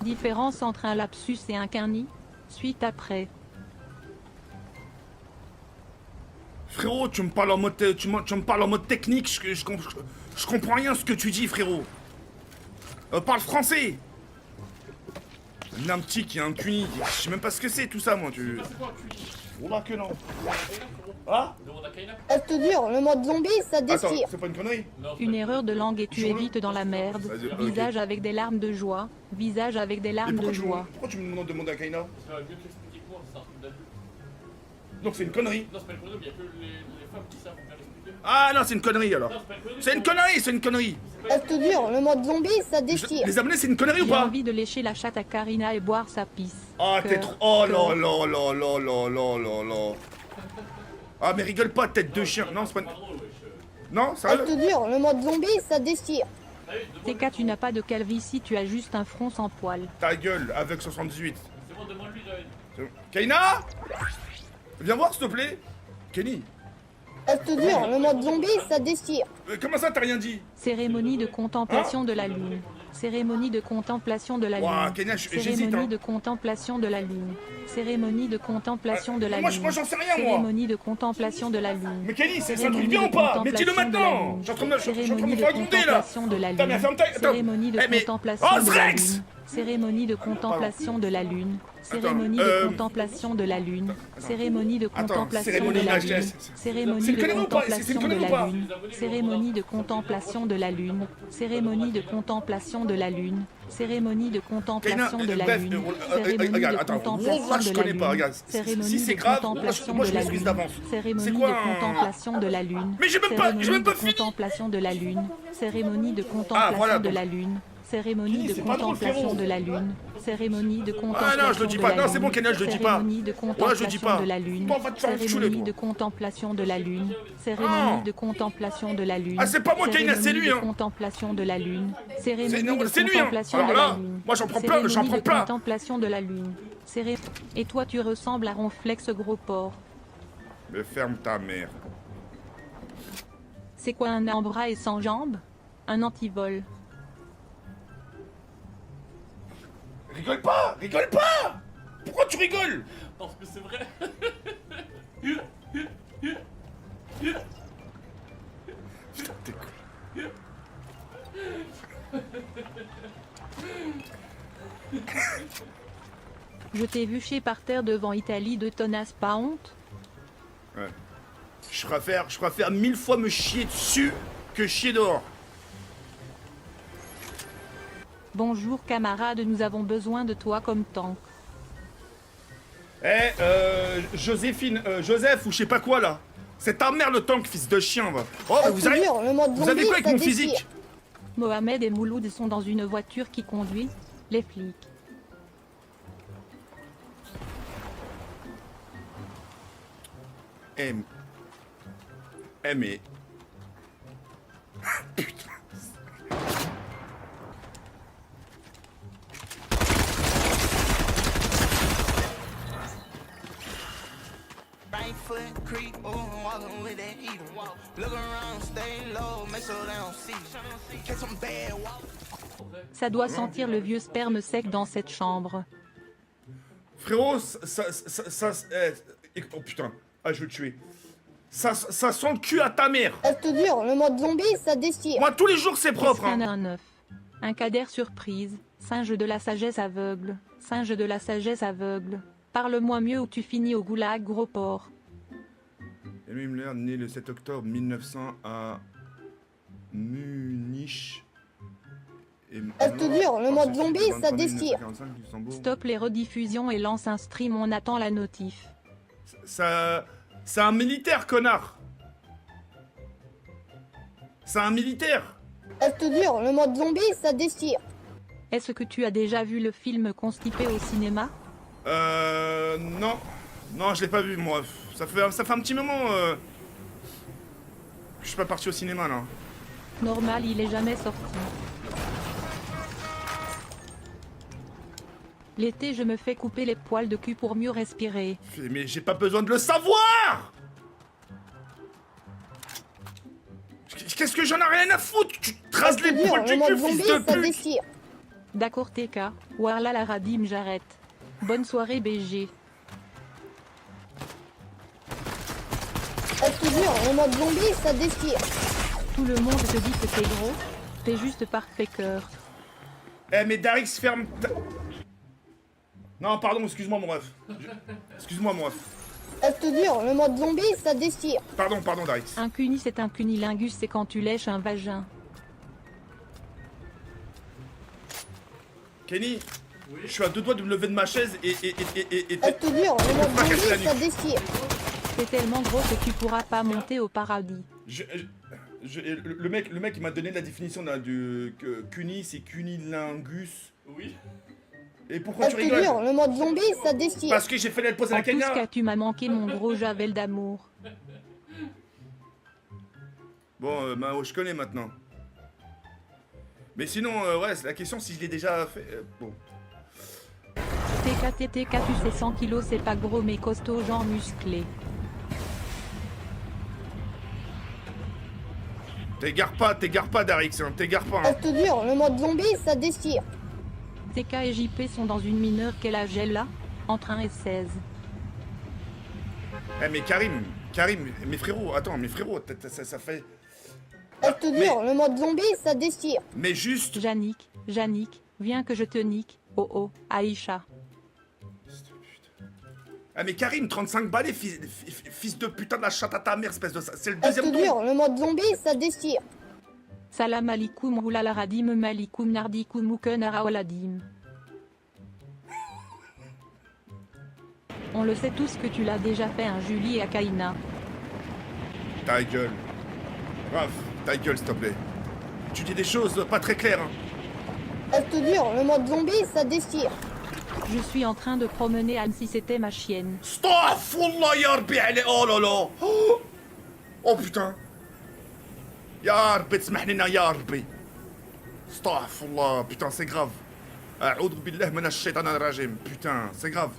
Différence entre un lapsus et un quinni? Suite après. Frérot, tu me parles en mode, tu me parles en mode technique, je comprends rien ce que tu dis, frérot. Parle français. Un petit qui a un cuni, je sais même pas ce que c'est tout ça, moi. Tu... Oh bah que non. Ah? Je te jure, le mode zombie, ça Attends, déchire. c'est pas une connerie? Une erreur de langue et tu Joue-le. évites dans la merde. Vas-y, ok. Visage avec des larmes de joie. Visage avec des Mais larmes de joie. pourquoi tu me demandes à Kaina? Ça va mieux t'expliquer que moi, c'est un truc d'adulte. Donc c'est une connerie. Non, c'est pas une connerie, mais il y a que les femmes qui savent faire l'expliquer. Ah non, c'est une connerie alors. Non, c'est pas une connerie. C'est une connerie, c'est une connerie. Je te jure, le mode zombie, ça déchire. Les abonnés, c'est une connerie ou J'ai pas? envie de lécher la chatte à Karina et boire sa pisse. Ah, t'es Cœur, trop... Oh cœur. là là là là là là là là. Ah mais rigole pas, tête de chien. Non, c'est pas une... Non, Je sérieux? te jure, le mode zombie, ça déchire. TK, tu n'as pas de calvitie, tu as juste un front sans poils. Ta gueule, avec 78. C'est bon, demande-lui, Jared. C'est bon. Kaina? Viens voir s'il te plaît. Kenny. Je te jure, le mode zombie, ça déchire. Comment ça t'as rien dit? Cérémonie de contemplation de la lune. Cérémonie de contemplation de la Ouah, lune. Kenya, j'hésite, Cérémonie hein. de contemplation de la lune. Cérémonie de contemplation de la Moi, lune. moi, j'en sais rien, moi. Cérémonie de contemplation de la lune. Mais Kenny, c'est un Cérémonie truc bien de ou pas? Mais dis-le contemplation de la maintenant. lune. Je suis en train de me Cérémonie de faire gronder là. contemplation de la Putain, mais lune. ferme ta... Attends. Cérémonie de Eh, mais- contemplation Oh, de la Zrex. lune. Cérémonie de contemplation de la lune. Cérémonie de contemplation de la lune. Cérémonie de contemplation de cérémonie la de lune. la- Cérémonie C'est une de connerie ou pas? C'est une contemplation de connerie ou la pas? lune. Cérémonie de contemplation de la lune. Cérémonie de contemplation de la lune. Cérémonie de contemplation de la bref, lune. regarde, Cérémonie de attends, contemplation là, je de la connais pas, lune. regarde. Cérémonie Si c'est de grave, contemplation moi, je de la m'excuse lune. d'avance. Cérémonie C'est quoi, de un- contemplation de la lune. Mais j'ai même pas Cérémonie fini. de contemplation de la lune. Cérémonie de Ah, voilà, contemplation de donc- la lune. Cérémonie de C'est pas drôle, contemplation frérot. de la lune. Cérémonie de contemplation Ah non, je le dis de pas. la Non, c'est lune. bon, Kenel, je le dis pas. Cérémonie de Ouais, je le dis contemplation pas. de la lune. Toi, va te faire enculer, Cérémonie toi. de contemplation de la lune. Cérémonie de contemplation de la lune. Ah, c'est pas moi, Kenel, c'est lui, Cérémonie hein. de contemplation de la lune. C'est Cérémonie non, de c'est lui, hein. contemplation Alors de là, la lune. moi, j'en prends plein, j'en Cérémonie prends de plein. contemplation de la lune. Et toi, tu ressembles à Ronflex gros porc. Mais ferme ta mère. C'est quoi un en bras et sans jambes? Un antivol. Rigole pas, rigole pas. Pourquoi tu rigoles? Parce que c'est vrai. Putain, t'es con. Je t'ai vu chier par terre devant Italie de tonnas, pas honte? Ouais. Je préfère 1000 fois me chier dessus que chier dehors. Bonjour camarade, nous avons besoin de toi comme tank. Eh, Joséphine, Joseph ou je sais pas quoi là. C'est ta mère le tank, fils de chien, va. Oh, mais Je te jure, le mode vous avez zombie, quoi avec ça mon déchire. physique? Mohamed et Mouloud sont dans une voiture qui conduit les flics. Eh, mais... Putain. Right foot creep, ooh, walking with that heat. Look around, stay low, make sure they don't see. Catch some bad walk. Ça doit sentir le vieux sperme sec dans cette chambre. Frérot, oh putain, ah je veux le tuer. Ça sent le cul à ta mère. Je te jure, le mode zombie, ça déchire. Moi tous les jours c'est propre. Hein. Un 9. Un cader surprise. Singe de la sagesse aveugle. Singe de la sagesse aveugle. Parle-moi mieux ou tu finis au goulag, gros porc. Hello Himmler, né le 7 octobre 1900 à Munich. Et Je te jure, le mode zombie, ça 23 déchire. 1945, Luxembourg. Stop les rediffusions et lance un stream, on attend la notif. Ça... C'est un militaire, connard. C'est un militaire. Je te jure, le mode zombie, ça déchire. Est-ce que tu as déjà vu le film Constipé au cinéma? Non. Non, je l'ai pas vu, moi. Ça fait un petit moment, que je suis pas parti au cinéma, là. Normal, il est jamais sorti. L'été, je me fais couper les poils de cul pour mieux respirer. Mais j'ai pas besoin de le savoir. Qu'est-ce que j'en ai rien à foutre? Tu te rases Je te les jure, poils le du mode cul, zombie, fils de ça pute. déchire. D'accord TK, voilà la radim, j'arrête. Bonne soirée BG. Je te jure, le mode zombie, ça déchire. Tout le monde te dit que t'es gros, t'es juste parfait cœur. Eh, mais Darix, ferme ta... Non, pardon, excuse-moi, mon ref. Excuse-moi, mon ref. Je te jure, le mode zombie, ça déchire. Pardon, Darix. Un cuni c'est un cunilingus, c'est quand tu lèches un vagin. Kenny, je suis à 2 doigts de me lever de ma chaise et... Je te jure, le mode Pas casser la zombie, ça nuque. déchire. T'es tellement gros que tu pourras pas monter au paradis. Le mec il m'a donné la définition là, du cuni, c'est cunilingus. Oui. Et pourquoi Je tu te jure, rigoles? le mode zombie, ça déchire. Parce que j'ai fait elle poser En la tout Kenya. cas, tu m'as manqué mon gros javel d'amour. Bon, je connais maintenant. Mais sinon, ouais, c'est la question si je l'ai déjà fait. Bon. TK, tu sais 100 kilos, c'est pas gros mais costaud, genre musclé. T'égare pas, Darix, hein, t'égare pas. Je Hein. te jure, le mode zombie, ça déchire. TK et JP sont dans une mineure, quel âge elle a? Entre 1 et 16. Eh, mais Karim, mes frérots, attends, mes frérots, ça fait. Je te jure, le mode zombie, ça déchire. Mais juste. Jannick, viens que je te nique. Oh oh, Aïcha. Ah, mais Karim, 35 balais, fils de putain de la chatte à ta mère, espèce de. C'est le Je te deuxième tour. jure, le mode zombie, ça déchire. Salam alikoum roulala radim malikoum nardikoum ouken arawaladim. On le sait tous que tu l'as déjà fait, un Julie et Akaina. Ta gueule. Raph, ta gueule, s'il te plaît. Tu dis des choses pas très claires, hein. Je te jure, le mode zombie, ça déchire. Je suis en train de promener Anne si c'était ma chienne. Astaghfirullah ya Rabbi allez. Oh là là. Oh putain. Ya Rabbi تسمح لنا ya Rabbi. Astaghfirullah. Putain c'est grave. A'oudou billah minash shaitanir rajim. Putain c'est grave.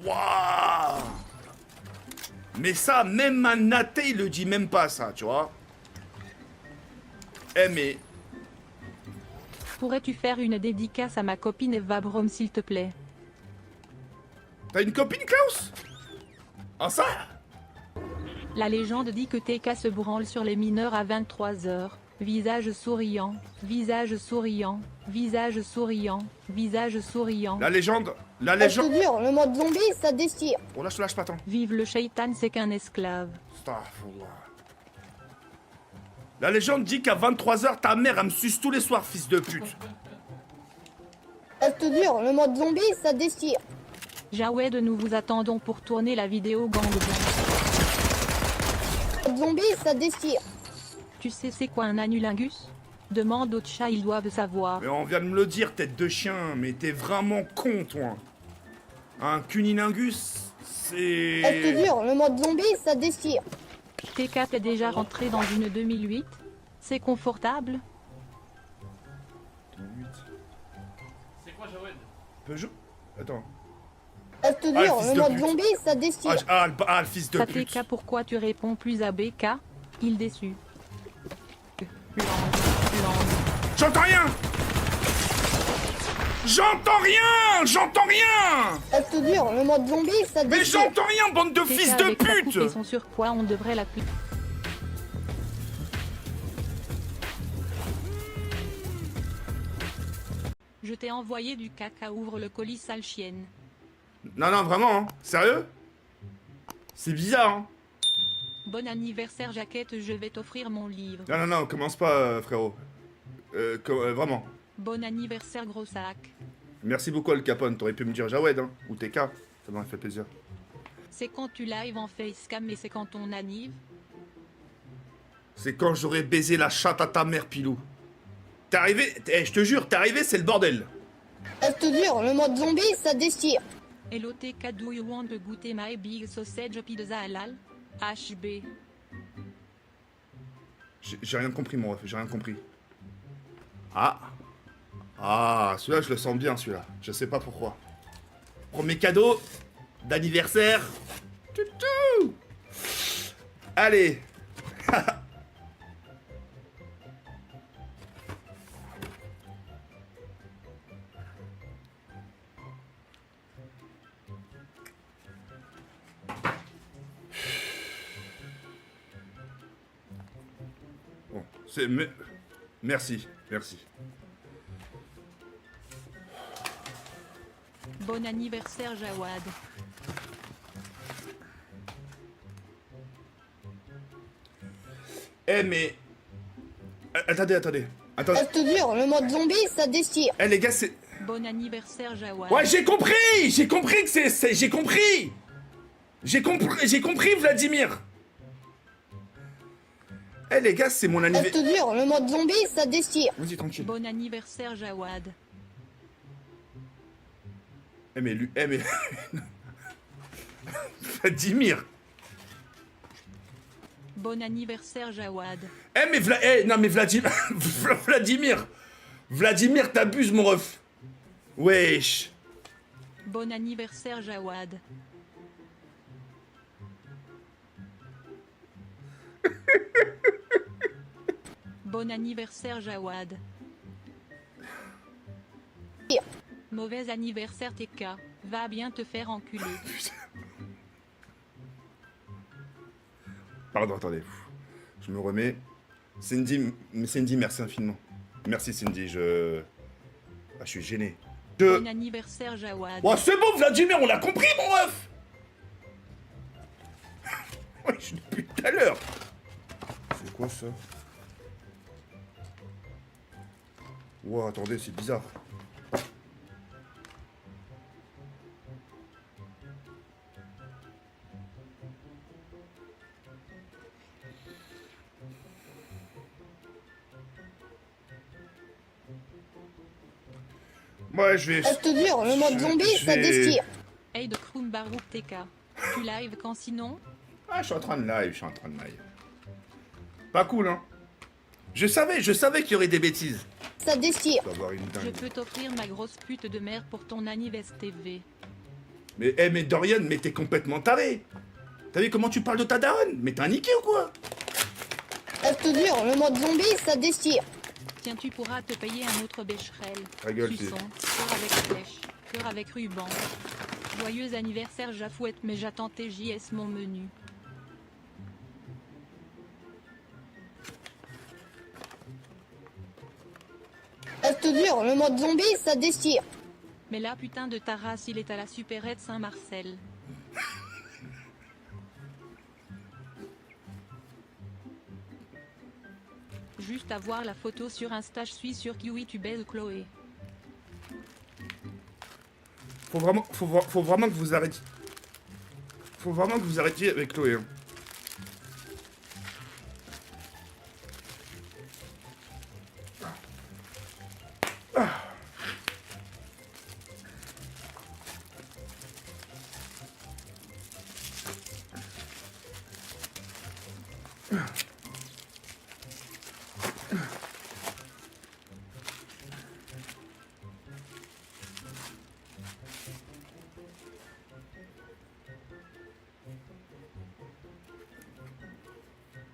Waouh. Mais ça, même un athée, il le dit même pas ça, tu vois. Eh mais... Pourrais-tu faire une dédicace à ma copine Eva Brom s'il te plaît? T'as une copine, Klaus? Ah ça? La légende dit que TK se branle sur les mineurs à 23h. Visage souriant, visage souriant, visage souriant, visage souriant. La légende? La Je te légende... jure, le mode zombie, ça déchire. Oh là, je te lâche pas tant. Vive le shaitan, c'est qu'un esclave. Astaghfirullah. La légende dit qu'à 23h, ta mère, elle me suce tous les soirs, fils de pute. Je te jure, le mode zombie, ça déchire. Jawed, nous vous attendons pour tourner la vidéo gangbang. Le mode zombie, ça déchire. Tu sais c'est quoi un anulingus? Demande aux chats, ils doivent savoir. Mais on vient de me le dire, tête de chien, mais t'es vraiment con, toi. Un cunilingus, c'est... Je te jure, le mode zombie, ça déchire. TK, t'es déjà rentré dans une 2008? C'est confortable? C'est quoi, Jawed? Peugeot. Attends. Je te Ah, jure, fils le de mode pute. zombie, ça déchire. Le fils de Ça pute. TK, pourquoi tu réponds plus à BK? Il déçu. J'entends rien. J'entends rien. J'entends rien. Je te jure, le mode zombie, ça Mais déchire. j'entends rien, bande de TK fils de avec sa coupe pute. et son surpoids, on devrait la plus. Je t'ai envoyé du caca, ouvre le colis, sale chienne. Non, non, vraiment, hein. Sérieux? C'est bizarre, hein. Bon anniversaire, Jaquette, je vais t'offrir mon livre. Non, non, non, commence pas, frérot. Vraiment. Bon anniversaire, gros sac. Merci beaucoup, Al Capone. T'aurais pu me dire Jawed, hein, ou TK. Ça m'aurait fait plaisir. C'est quand tu live en facecam, mais c'est quand on anniv. C'est quand j'aurais baisé la chatte à ta mère, Pilou. T'es arrivé, je te jure, t'es arrivé, c'est le bordel. Je te jure, le mode zombie, ça déchire. Hello TK, do you want to goûter my big sausage pizza halal? HB. J'ai rien compris, mon ref, j'ai rien compris. Ah. Ah, celui-là, je le sens bien, celui-là. Je sais pas pourquoi. Premier cadeau d'anniversaire. Toutou. Allez. Bon, c'est... Merci, merci. Bon anniversaire, Jawad. Eh mais... Attendez. Attendez. Je te jure, le mode zombie, ça déchire. Eh les gars, c'est... Bon anniversaire, Jawad. Ouais, j'ai compris que c'est... J'ai compris, Vladimir. Eh les gars, c'est mon Je anniversaire. te jure, le mode zombie, ça déchire. Vas-y, tranquille. Bon anniversaire, Jawad. Eh mais lui... Vladimir. Bon anniversaire, Jawad. Non mais Vladimir... Vladimir, t'abuses, mon ref. Wesh. Bon anniversaire, Jawad. Bon anniversaire, Jawad. Mauvais anniversaire, TK. Va bien te faire enculer. Pardon, attendez. Je me remets. Cindy, merci infiniment. Merci Cindy, je suis gêné. Bon anniversaire, Jawad. Oh, c'est bon, Vladimir, on l'a compris, mon ref. Ouais, je depuis tout à l'heure. C'est quoi ça? Wow, attendez, c'est bizarre. Ouais, je vais... Je te jure, le mode zombie, je ça vais- déchire. Hey de Krum Barouk TK. Tu live quand sinon? Ah, je suis en train de live, Pas cool, hein. Je savais qu'il y aurait des bêtises. Ça déchire. Tu vas avoir une Je dingue. peux t'offrir ma grosse pute de mère pour ton anniversaire TV. Mais Dorian, mais t'es complètement taré. T'as vu comment tu parles de ta daronne? Mais t'es un niqué ou quoi? Je te jure, le mode zombie, ça déchire. Tiens, tu pourras te payer un autre bécherel. Ta gueule, Cuisson, cœur avec flèche, cœur avec ruban. Joyeux anniversaire Jafouette, mais j'attends TJS mon menu. Je te jure, le mode zombie, ça déchire. Mais là putain de ta race, il est à la supérette Saint-Marcel. Juste à voir la photo sur Insta, je suis sûr que oui tu baises Chloé. Faut vraiment que vous arrêtiez. Faut vraiment que vous arrêtiez avec Chloé. Hein.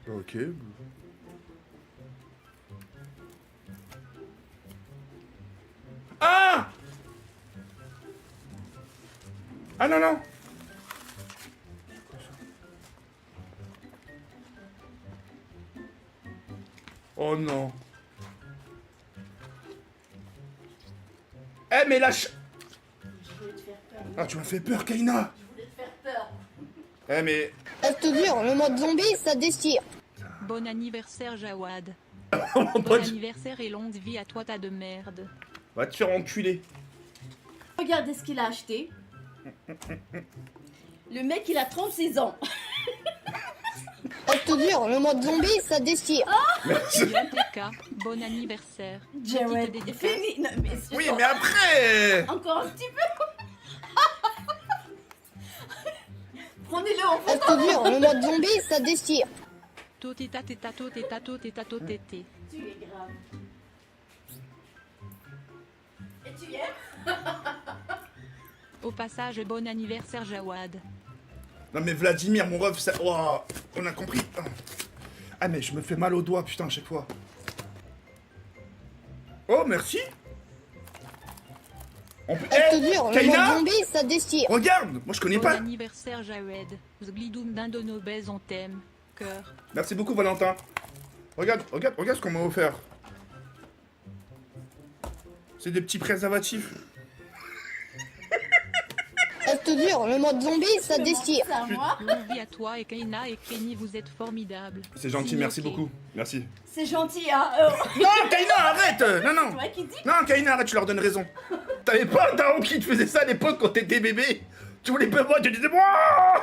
Ok. Ah! Ah non, non! Oh non. Eh mais lâche. Je voulais te faire peur. Ah tu m'as fait peur Kaina. Je voulais te faire peur. Eh mais... Je te jure, le mode zombie, ça déchire. Bon anniversaire Jawad. Mon Bon pote, anniversaire et longue vie à toi, tas de merde. va te faire enculer. Regardez ce qu'il a acheté. Le mec, il a 36 ans. Je te jure, le mode zombie, ça déchire. Bien TK, bon anniversaire. Jared, Petite dédicace. fini. Non, mais Oui mais après... encore un petit peu. Prenez-le en Je photo. te jure, le mode zombie, ça déchire. Toteta teta toteta toteta totété. Tu es grave. Et tu aimes? Au passage, bon anniversaire Jawad. Non mais Vladimir, mon ref, ça... Oh, on a compris. Ah mais je me fais mal au doigt, putain, à chaque fois. Oh, merci. On peut... Je te jure, le Kaina, mode zombie, ça déchire. regarde, moi je connais Bon pas. anniversaire Jawed. Zglidoum d'Indonobèse, on t'aime. Cœur. Merci beaucoup Valentin. Regarde ce qu'on m'a offert. C'est des petits préservatifs. Je te jure, le mode zombie, ça déchire. C'est à moi. Longue vie à toi et Kaina et Kenny, vous êtes formidables. C'est gentil, Signé merci OK. beaucoup. Merci. C'est gentil, hein. Non, Kaina, arrête. Non, non. Toi qui dis. Non, Kaina, arrête, je leur donne raison. T'avais pas un daron qui te faisait ça à l'époque quand t'étais bébé? Tu voulais pas moi, tu disais moi.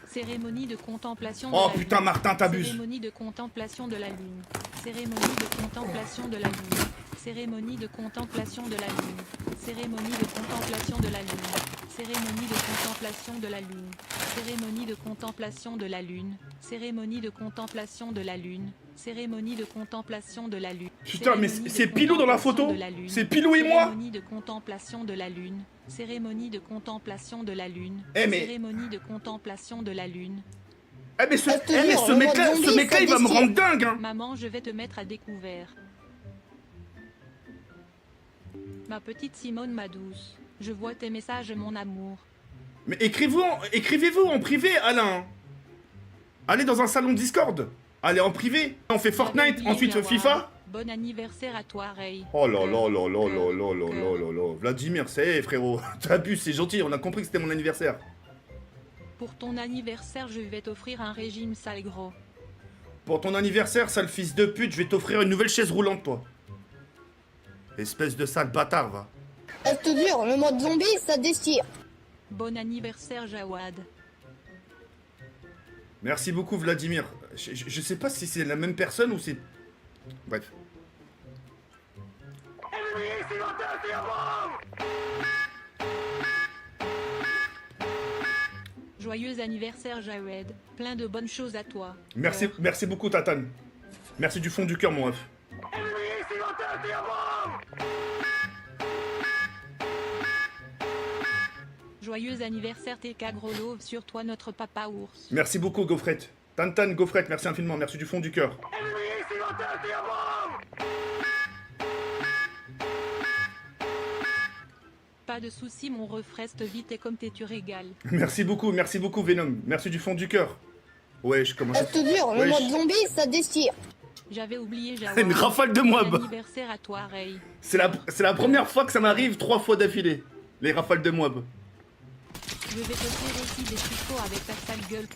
Cérémonie de contemplation de Oh la putain, lune. Martin, t'abuses. Cérémonie de contemplation de la lune. Cérémonie de contemplation de la lune. Cérémonie de contemplation de la lune. Cérémonie de contemplation de la lune. Cérémonie de contemplation de la lune. Cérémonie de contemplation de la lune. Cérémonie de contemplation de la lune. Cérémonie de contemplation de la lune. Putain, mais Cérémonie de c'est Pilou dans la photo. contemplation de la lune. C'est Pilou et moi. Cérémonie de contemplation de la lune. Cérémonie de contemplation de la lune. Eh, mais- Cérémonie de contemplation de la lune. Eh mais ce, Je te eh, mais jure, ce le mec-là, mode zombie, ça il va me déchire. rendre dingue, hein. Maman, je vais te mettre à découvert. Ma petite Simone, ma douce. Je vois tes messages, mon amour. Mais écrivez-vous en privé, Alain. Allez dans un salon Discord. Allez en privé. On fait Fortnite, Avec ensuite Jawad. FIFA. Bon anniversaire à toi, Ray. Oh là là Cœur, là là cœur, là là là cœur. là là là. Vladimir, c'est frérot. T'abuses, c'est gentil. On a compris que c'était mon anniversaire. Pour ton anniversaire, je vais t'offrir un régime sale gros. Pour ton anniversaire, sale fils de pute, je vais t'offrir une nouvelle chaise roulante, toi. Espèce de sale bâtard, va. Je te jure, le mode zombie, ça déchire. Bon anniversaire, Jawad. Merci beaucoup, Vladimir. Je sais pas si c'est la même personne ou c'est... Bref. Joyeux anniversaire Jawed, plein de bonnes choses à toi. Merci, merci beaucoup Tatane. Merci du fond du cœur mon ref. Joyeux anniversaire TK Gros Love sur toi notre papa ours. Merci beaucoup Gaufrette. Tantan, Gaufrette, merci infiniment, merci du fond du cœur. Pas de soucis mon ref reste vite et comme t'es tu régales. Merci beaucoup Venom, merci du fond du cœur. Ouais, je commence à... Reste dur, le Wesh. mode zombie, ça déchire. J'avais oublié Jawad. Une rafale de Bon mob. anniversaire à toi Ray. C'est la première fois que ça m'arrive 3 fois d'affilée. Les rafales de mob. Je vais te faire aussi des chicots avec ta sale gueule.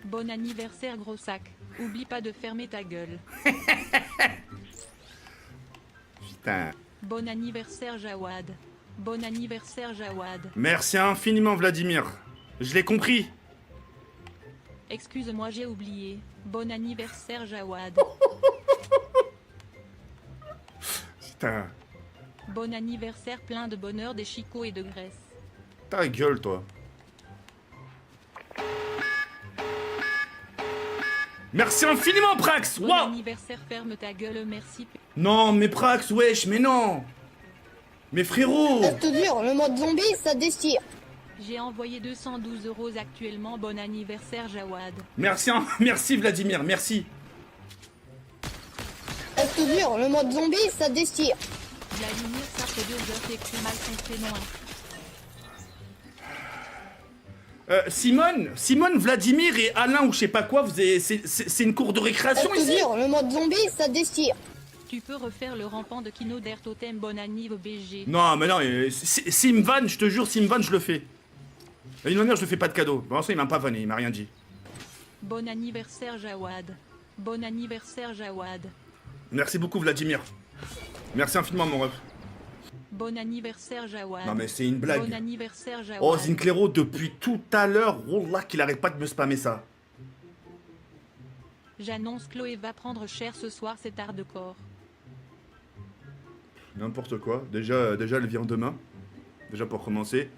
Bon anniversaire gros sac. Oublie pas de fermer ta gueule. Putain. Bon anniversaire Jawad. Bon anniversaire Jawad. Merci infiniment Vladimir. Je l'ai compris. Excuse-moi j'ai oublié. Bon anniversaire Jawad. Putain. Bon anniversaire plein de bonheur, des chicots et de graisse. Ta gueule toi. Merci infiniment Prax. Bon Waouh. anniversaire ferme ta gueule merci. Non mais Prax, wesh, mais non. Mais frérot. Reste dur, le mode zombie, ça déchire. J'ai envoyé 212 € actuellement. Bon anniversaire Jawad. Merci, merci Vladimir, merci. Reste dur, le mode zombie, ça déchire. Vladimir ça fait 2 heures t'écris mal son prénom. Simone, Vladimir et Alain ou je sais pas quoi, c'est une cour de récréation Reste ici. dur, le mode zombie, ça déchire. Tu peux refaire le rampant de Kino d'Air Totem. Bon anniv BG. Non mais non, Simvan, je te jure, Simvan je le fais. De toute manière je le fais pas de cadeau. Pour l'instant il m'a pas vanné, il m'a rien dit. Bon anniversaire Jawad. Bon anniversaire Jawad. Merci beaucoup Vladimir. Merci infiniment mon ref. Bon anniversaire Jawad. Non mais c'est une blague. Bon anniversaire Jawad. Oh Zinclero, depuis tout à l'heure, oh là qu'il arrête pas de me spammer ça. J'annonce Chloé va prendre cher ce soir, c'est hardcore. N'importe quoi. Déjà elle vient demain. Déjà pour commencer.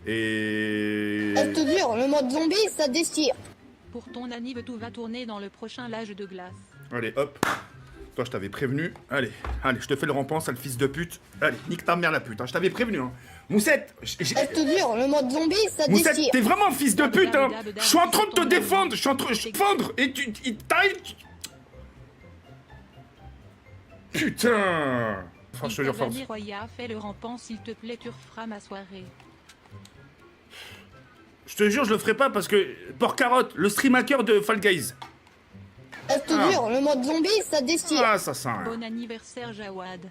Et... Reste dur, le mode zombie, ça déchire. Pour ton anniv tout va tourner dans le prochain l'âge de glace. Allez, hop. Toi, je t'avais prévenu. Allez, je te fais le rampant, sale fils de pute. Allez, nique ta mère la pute, hein. Je t'avais prévenu, hein. Moussette, Reste dur, le mode zombie, ça Moussette, déchire. t'es vraiment un fils de pute, hein. Je suis en train de te défendre, je suis en train de te défendre, et il t'arrive... Putain. Enfin, je te jure, force. Roya, fais le rampant s'il te plaît, tu referas ma soirée. Je te jure, je le ferai pas parce que... Porc-carotte, le stream hacker de Fall Guys. Reste dur, le mode zombie, ça déchire. Ah, ça sent. Bon anniversaire Jawad.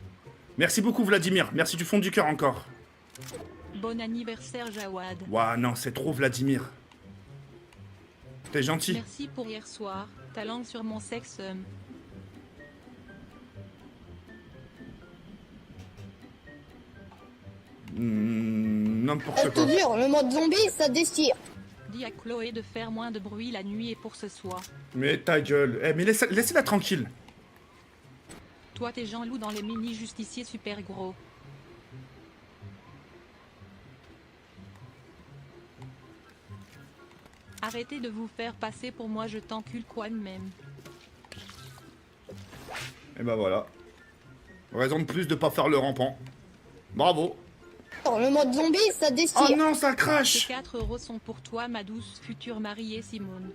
Merci beaucoup, Vladimir. Merci du fond du cœur encore. Bon anniversaire Jawad. Ouah, non, c'est trop, Vladimir. T'es gentil. Merci pour hier soir. Ta langue sur mon sexe. N'importe Reste quoi. dur, le mode zombie, ça déchire. Dis à Chloé de faire moins de bruit la nuit et pour ce soir. Mais ta gueule. Eh, mais laissez-la tranquille. Toi t'es Jean-Loup dans les mini-justiciers super gros. Arrêtez de vous faire passer pour moi, je t'encule quoi de même. Et bah voilà. Raison de plus de pas faire le rampant. Bravo. Le mode zombie, ça Oh déchire. non, ça Ces crache. 4 € sont pour toi ma douce future mariée Simone.